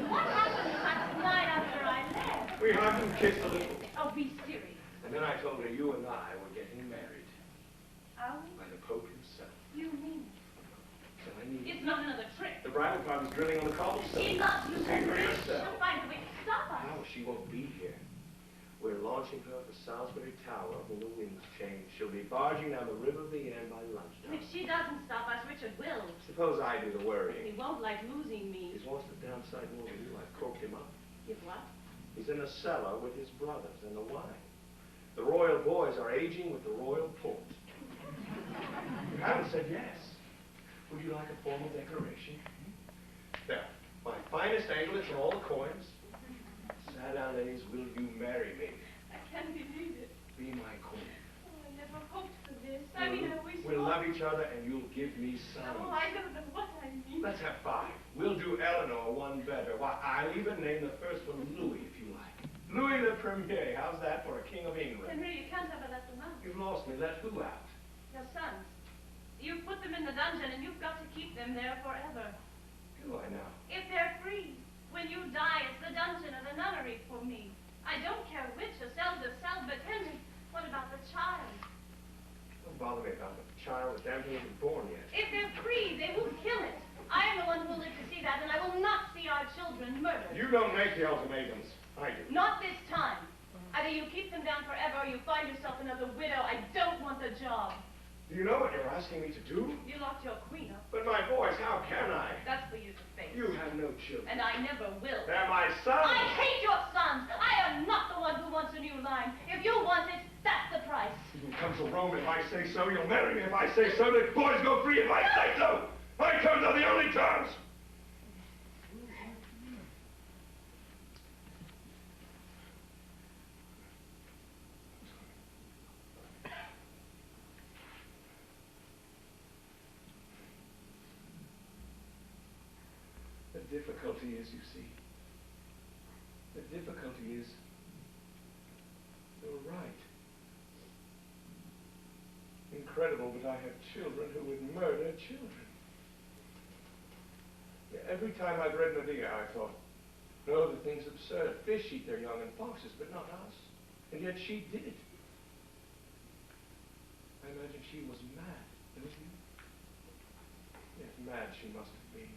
What happened last night after I left? We hugged and kissed a little. Oh, be serious. And then I told her you and I were getting married Are we? by the Pope himself. You mean So I need it's not another trick? the bridal party's drilling on the cobblestone. She's not. You See for She'll yourself. find a way to stop us. No, she won't be here. We're launching her for Salisbury Tower when the winds change. She'll be barging down the river of the Anne by lunchtime. If she doesn't stop us, Richard will. Suppose I do the He worrying. won't like losing me. He's lost the downside more than you. I've corked him up. If what? He's in a cellar with his brothers and the wine. The royal boys are aging with the royal port. You haven't said yes. Would you like a formal declaration? There, my finest anklets and all the coins. Sadales, will you marry me? I can't believe it. Be my queen. Oh, I never hoped for this. I mean, I wish. We'll love each other and you'll give me sons. Oh, I don't know what I mean. Let's have 5. We'll do Eleanor one better. Why, I'll even name the first one Louis, if you like. Louis le Premier. How's that for a king of England? Henry, you can't ever let them out. You've lost me. Let who out? Your sons. You've put them in the dungeon, and you've got to keep them there forever. Do I now? If they're free, when you die, it's the dungeon or the nunnery for me. I don't care which, a cell to cell, but Henry, what about the child? Don't bother me about the child. The damn thing isn't born yet. If they're free, they will kill it. I am the one who will live to see that, and I will not see our children murdered. You don't make the ultimatums. I do. Not this time. Either you keep them down forever, or you find yourself another widow. I don't want the job. Do you know what you're asking me to do? You locked your queen up. But my boys, how can I? That's for you to face. You have no children. And I never will. They're my sons. I hate your sons. I am not the one who wants a new line. If you want it, that's the price. You come to Rome if I say so. You'll marry me if I say so. The boys go free if I say so. My terms are the only terms. The difficulty is, you see, the difficulty is, you're right. Incredible, but I have children who would murder children. Yeah, every time I've read Medea, I thought, no, the thing's absurd. Fish eat their young and foxes, but not us. And yet she did it. I imagine she was mad, don't you? Yes, mad she must have been.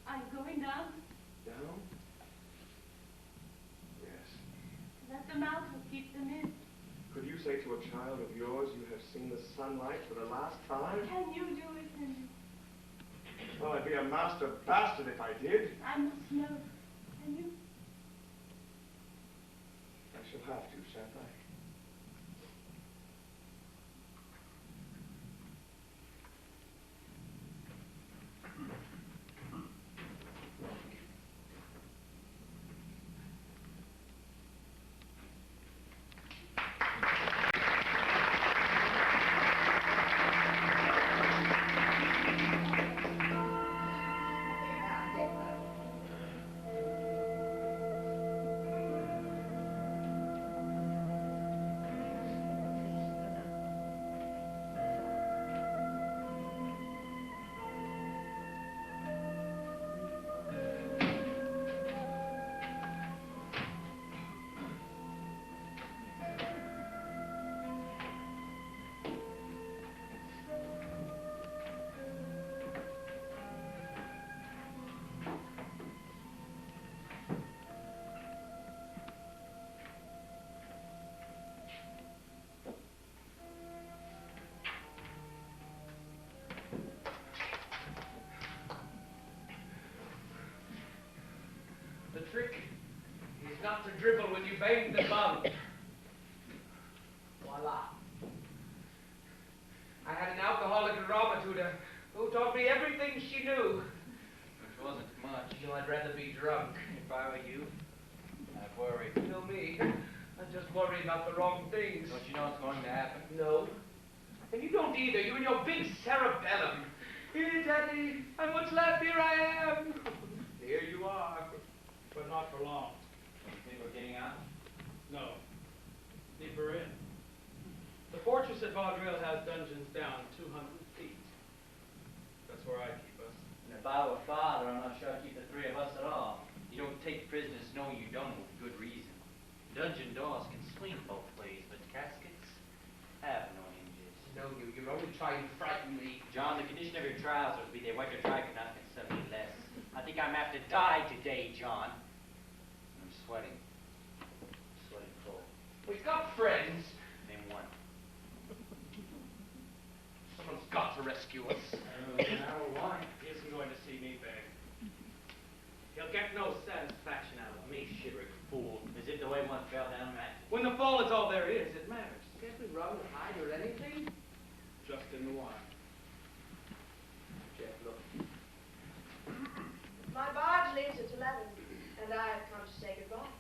I'm going down. Down? Yes. Let them out or keep them in. Could you say to a child of yours you have seen the sunlight for the last time? Can you do it, Henry? Well, I'd be a master bastard if I did. I must know. Can you? I shall have to, shan't I? The trick is not to dribble when you bang the bum. a lot. I had an alcoholic drama tutor who taught me everything she knew. Which wasn't much. You know, I'd rather be drunk. If I were you, I'd worry. You know me. I just worry about the wrong things. Don't you know what's going to happen? No. And you don't either. You and your big cerebellum. Here, Daddy, and what's left, here I am. Here you are. But not for long. You think we're getting out? No. Deeper in. The fortress at Vaudreuil has dungeons down 200 feet. That's where I keep us. And if I were father, I'm not sure I'd keep the three of us at all. You don't take prisoners knowing you don't with good reason. Dungeon doors can swing both ways, but caskets have no hinges. No, you're only trying to frighten me. John, the condition of your trousers be they wet your dry could not concern me less. I think I'm apt to die today, John. I'm sweating. Sweating cold. We've got friends. Name one. Someone's got to rescue us. Why? He isn't going to see me beg. He'll get no satisfaction out of me. Shivering fool. As if the way one fell down that. When the fall is all there is, it matters. Can't we run or hide or anything? Just in the wine. Jeff, look. My barge leaves at 11, and I've come to say goodbye.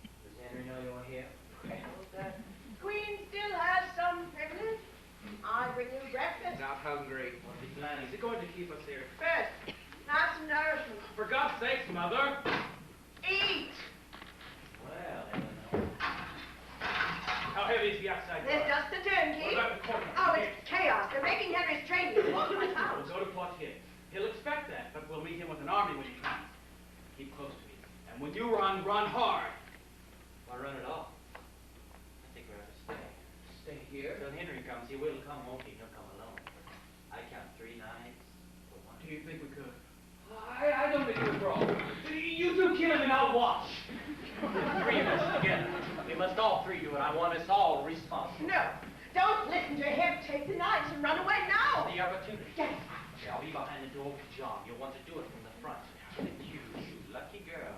Does Henry know you're here? Well, the Queen still has some privilege. I bring you breakfast. Not hungry. What's he planning? Is he going to keep us here? First, have some nourishment. For God's sakes, Mother! Eat! Well, Eleanor. How heavy is the outside There's guard? just a turnkey. What about the courtyard? Oh, it's chaos. They're making Henry's train walk my house. We'll go to Poitiers. He'll expect that, but we'll meet him with an army when he comes. Keep close to me. And when you run, run hard. Why run it off? I think we ought to stay. Stay here. Till Henry comes, he will come, won't he? He'll come alone. I count 3 nights for one. Do you think we could? I don't think you're wrong. You two kill him and I'll watch. 3 of us together. We must all 3 do it. I want us all responsible. No, don't listen to him. Take the knives and run away now. The opportunity. Yes. I'll be behind the door with John. You'll want to do it from the front. And you lucky girl.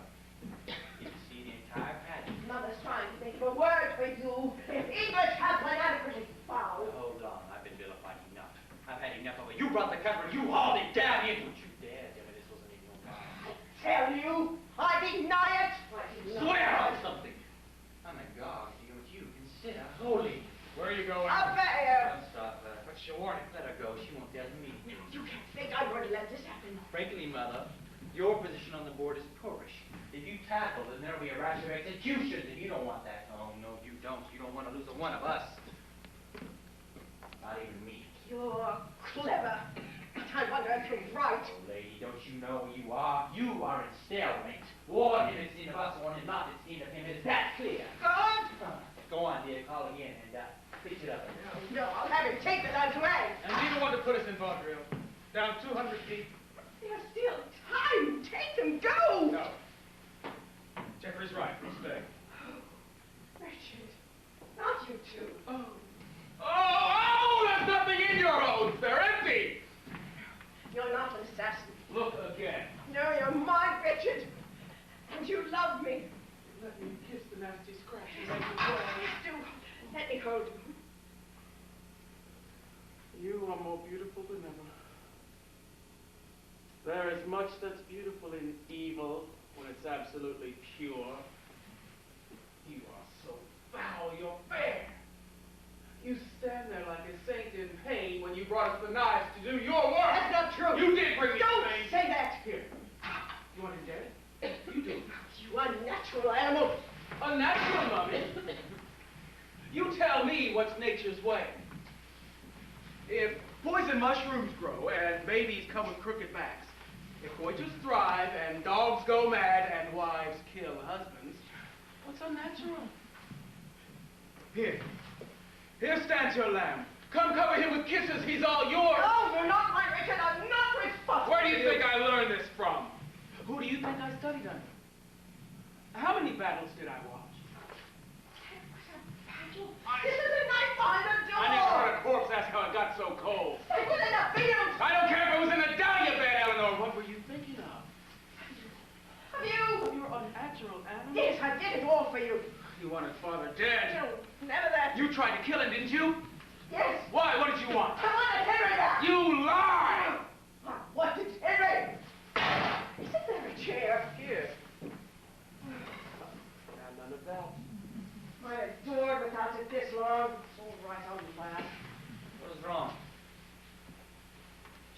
You can see the entire pageant. Mother's trying to think of a word for you. If English has been adequately foul. Hold on. I've been vilified enough. I've had enough of it. You brought the cover. You hauled it down. Don't you dare tell me this wasn't even your mind. Tell you, I deny it. Swear on something. I'm a god to you. Consider holy. Where are you going? Up there. Don't stop her. What's your warning? Let her go. She won't tell me. You can't think I'm going to let this happen. Frankly, Mother, your position on the board is poorish. If you tackle, then there'll be a rash of executions, and you don't want that. Oh, no, you don't. You don't want to lose a one of us. Not even me. You're clever. But I wonder if you're right. Oh, lady, don't you know who you are? You are in stalemate. One is seen of us, one is not seen of him. Is that clear? God! Go on, dear. Call again and fix it up. No, I'll have him take the knives away. And be the one to put us in Vaudreuil. Down 200 feet. There's still time. Take them. Go! No. Jeffrey's right. We'll stay. Richard, not you two. Oh, there's nothing in your oaths. They're empty. You're not an assassin. Look again. No, you're mine, Richard. And you love me. Let me kiss the nasty scratches. Please do. Let me hold you. You are more beautiful than ever. There is much that's beautiful in evil when it's absolutely pure. You are so foul, you're fair. You stand there like a saint in pain when you brought us the knives to do your work. That's not true. You did bring me Don't the pain. say that. Here. You want him dead? You do. You unnatural animal. Unnatural, Mummy. You tell me what's nature's way. If poison mushrooms grow and babies come with crooked backs, if oysters thrive and dogs go mad and wives kill husbands, what's unnatural? Here. Here stands your lamb. Come cover him with kisses. He's all yours. No, you're not my Richard. I'm not responsible. Where do you think I learned this from? Who do you think I studied under? How many battles did I watch? This is a knife behind the door. I never heard a corpse ask how it got so cold. It was in a field. I don't care if it was in the dahlia bed, Eleanor. What were you thinking of? Have you? You're unnatural, animal. Yes, I did it all for you. You wanted Father dead. bad. No, never that. You tried to kill him, didn't you? Yes. Why? What did you want? I wanted Henry back. You lie! I wanted Henry. Isn't there a chair? Here. None of that. I adored without it this long. It's all right on the lap. What is wrong?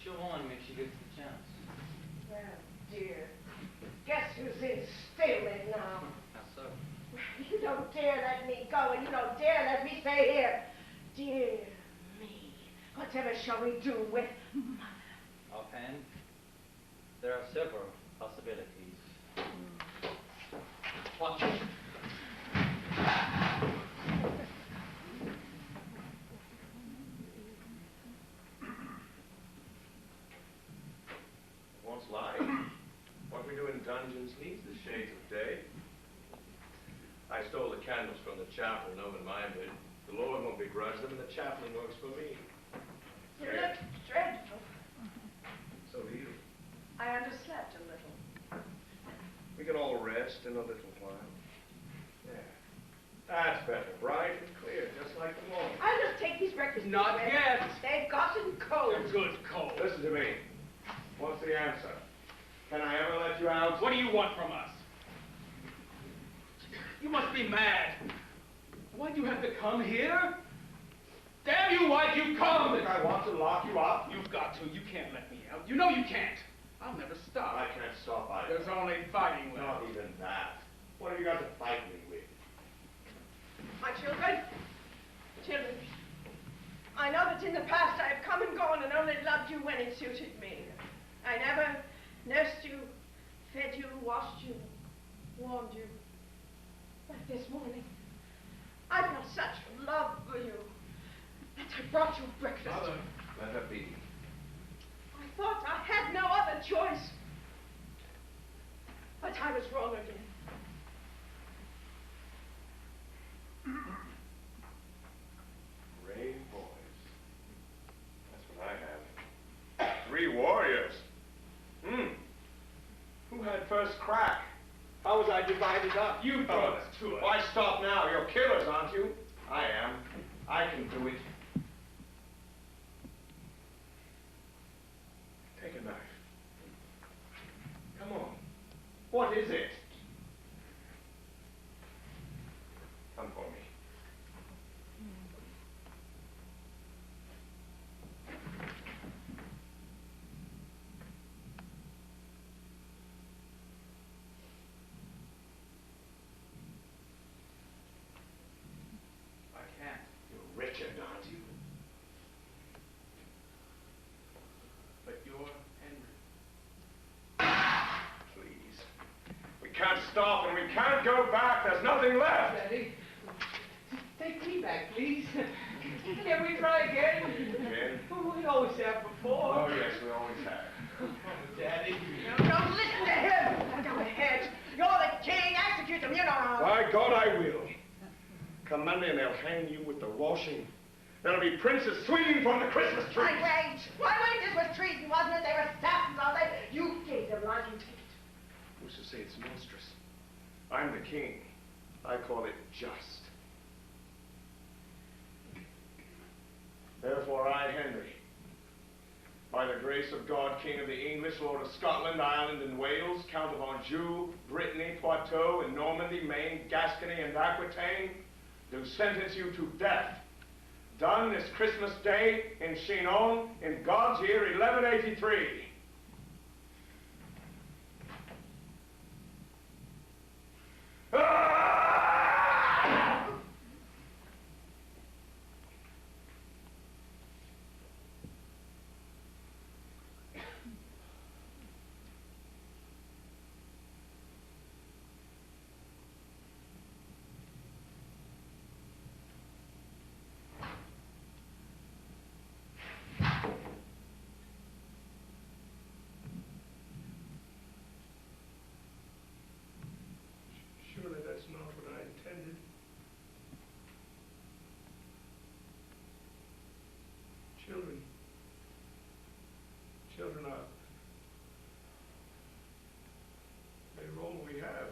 She'll warn me if she gets the chance. Well, dear, guess who's in stalemate now? How so? You don't dare let me go, and you don't dare let me stay here. Dear me, whatever shall we do with Mother? Offhand, there are several possibilities. Watch it. Once light. What we do in dungeons needs the shades of day. I stole the candles from the chapel, knowing my bit. The Lord won't begrudge them, and the chaplain works for me. You look dreadful. So do you. I underslept a little. We can all rest in a little while. Yeah. That's better. Bright and clear, just like the morning. I'll just take these breakfast. Not away. yet. They've gotten cold. They're good cold. Listen to me. What's the answer? Can I ever let you out? What do you want from us? You must be mad. Why'd you have to come here? Damn you, why'd you come? Think I want to lock you up? You've got to. You can't let me out. You know you can't. I'll never stop. I can't stop either. There's only fighting left. Not even that. What have you got to fight me with? My children, children, I know that in the past I have come and gone and only loved you when it suited me. I never nursed you, fed you, washed you, warmed you. But this morning, I felt such love for you that I brought you breakfast. Mother, let her be. I thought I had no other choice. But I was wrong again. Brave boys. That's what I have. 3 warriors. Who had first crack? How was I divided up? You brought us to it. Why stop now? You're killers, aren't you? I am. I can do it. Take a knife. Come on. What is it? Come for me. I can't. You're Richard, aren't you? But you're Henry. Please. We can't stop and we can't go back. There's nothing left. Daddy, take me back, please. Can we try again? Again? Oh, we always have before. Oh, yes, we always have. Oh, Daddy. Don't listen to him. Go ahead. You're the king. Execute him. You know how. By God, I will. Come Monday and they'll hang you with the washing. There'll be princes swinging from the Christmas tree. Why wait? This was treason, wasn't it? They were assassins, aren't they? You gave them life. You take it. Who's to say it's monstrous? I'm the king. I call it just. Therefore I, Henry, by the grace of God, King of the English, Lord of Scotland, Ireland, and Wales, Count of Anjou, Brittany, Poitou, and Normandy, Maine, Gascony, and Aquitaine, do sentence you to death. Done this Christmas Day in Chinon, in God's year 1183. Surely that's not what I intended. Children are... they're all we have.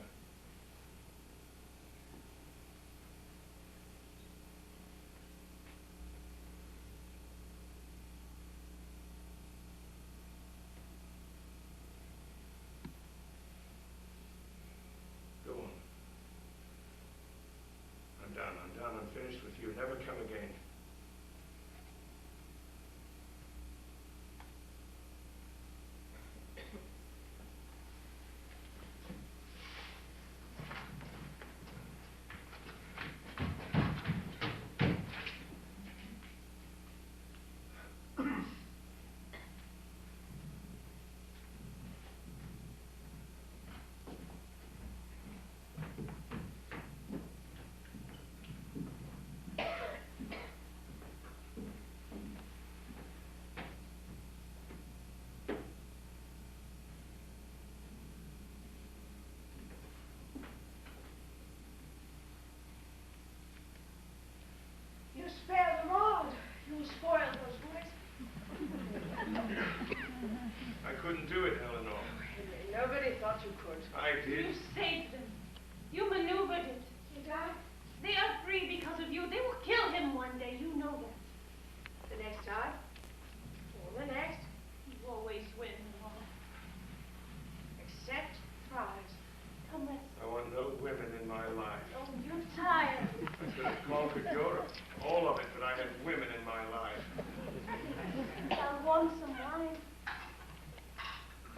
Europe. All of it, but I had women in my life. I want some wine.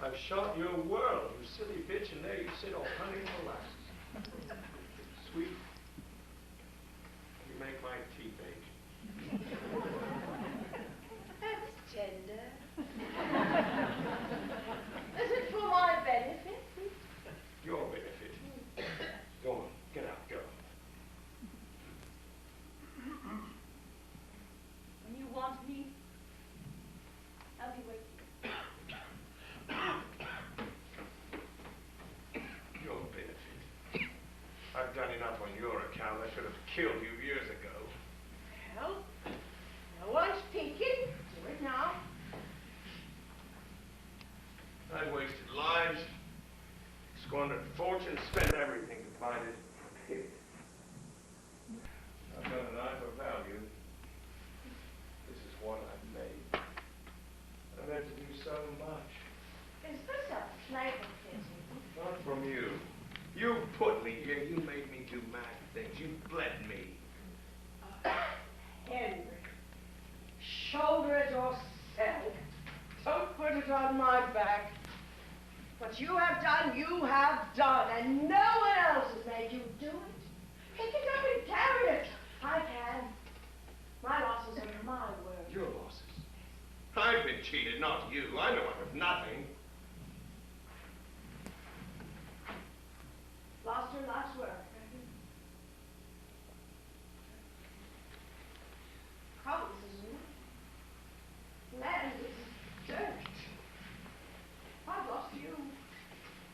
I've shot your world, you silly bitch, and there you sit all honey and molasses. Sweet, you make my teeth ache. That's tender. Is it for my benefit? Your benefit. Go on, get out, go. When you want me, I'll be waiting. Your benefit. I've done enough on your account. I should have killed you years ago. Well, no one's peeking. Do it now. I wasted lives, squandered fortune, spent everything to find it. I've done an eye for value. This is what I've made. I meant to do so much. Is this a flavor pity? Not from you. You put me here. You made me do mad things. You bled me. Henry, shoulder it yourself. Don't put it on my back. What you have done, and no one else has made you do it. Pick it up and carry it. I can. My losses are my word. Your losses. I've been cheated, not you. I know I have nothing. Lost her life's work. Problems is land is dirt. I've lost you,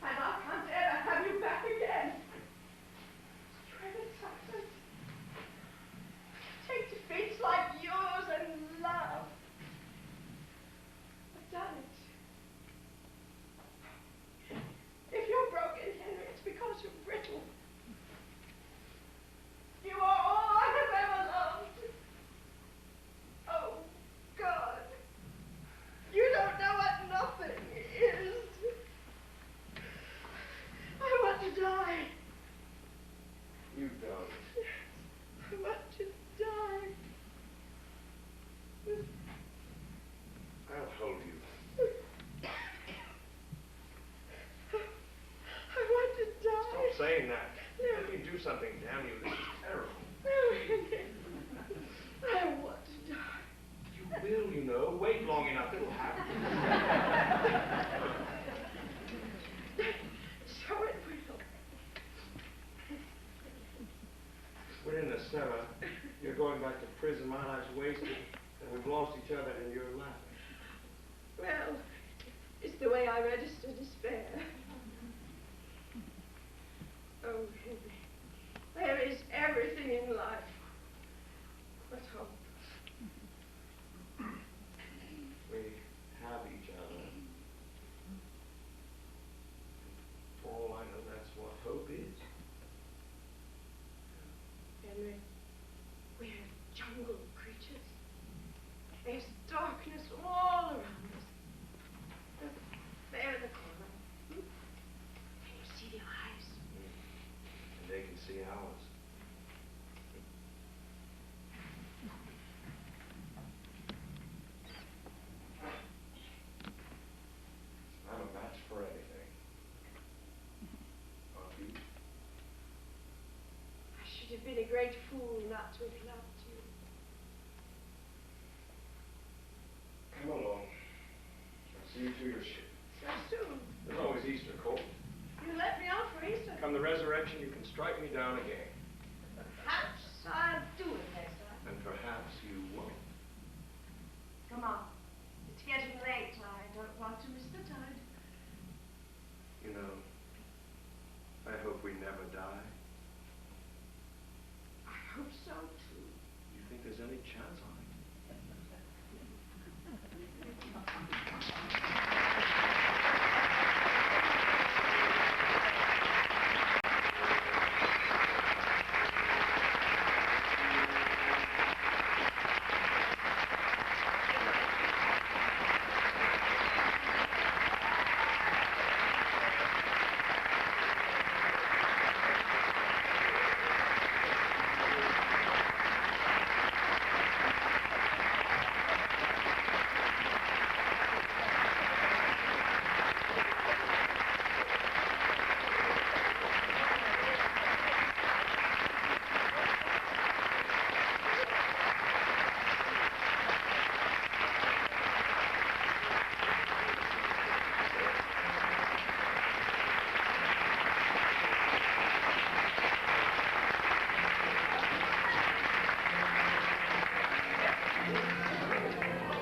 and I can't ever have you back again. Dreaded success. Take defeats like yours and love. I've done it. If you're broken, Henry, it's because you're brittle. You are all I have ever loved. Oh, God. You don't know what nothing is. I want to die. You don't. I want to die. I'll hold you. I want to die. Stop saying that. Let me do something, damn you. This is terrible. I want to die. You will, you know. Wait long enough, it'll happen. So it will. We're in the cellar. You're going back to prison. My life's wasted. And we've lost each other, and you're laughing. Well, it's the way I register despair. Oh, Henry, there is everything in life but hope. We have each other. For all I know, that's what hope is. Henry, we're jungle creatures. There's darkness all around us. Look, there in the corner. Can you see the eyes? And they can see ours. I'm a match for anything. Aren't you? I should have been a great fool not to have loved you. Come along. I'll see you to your ship.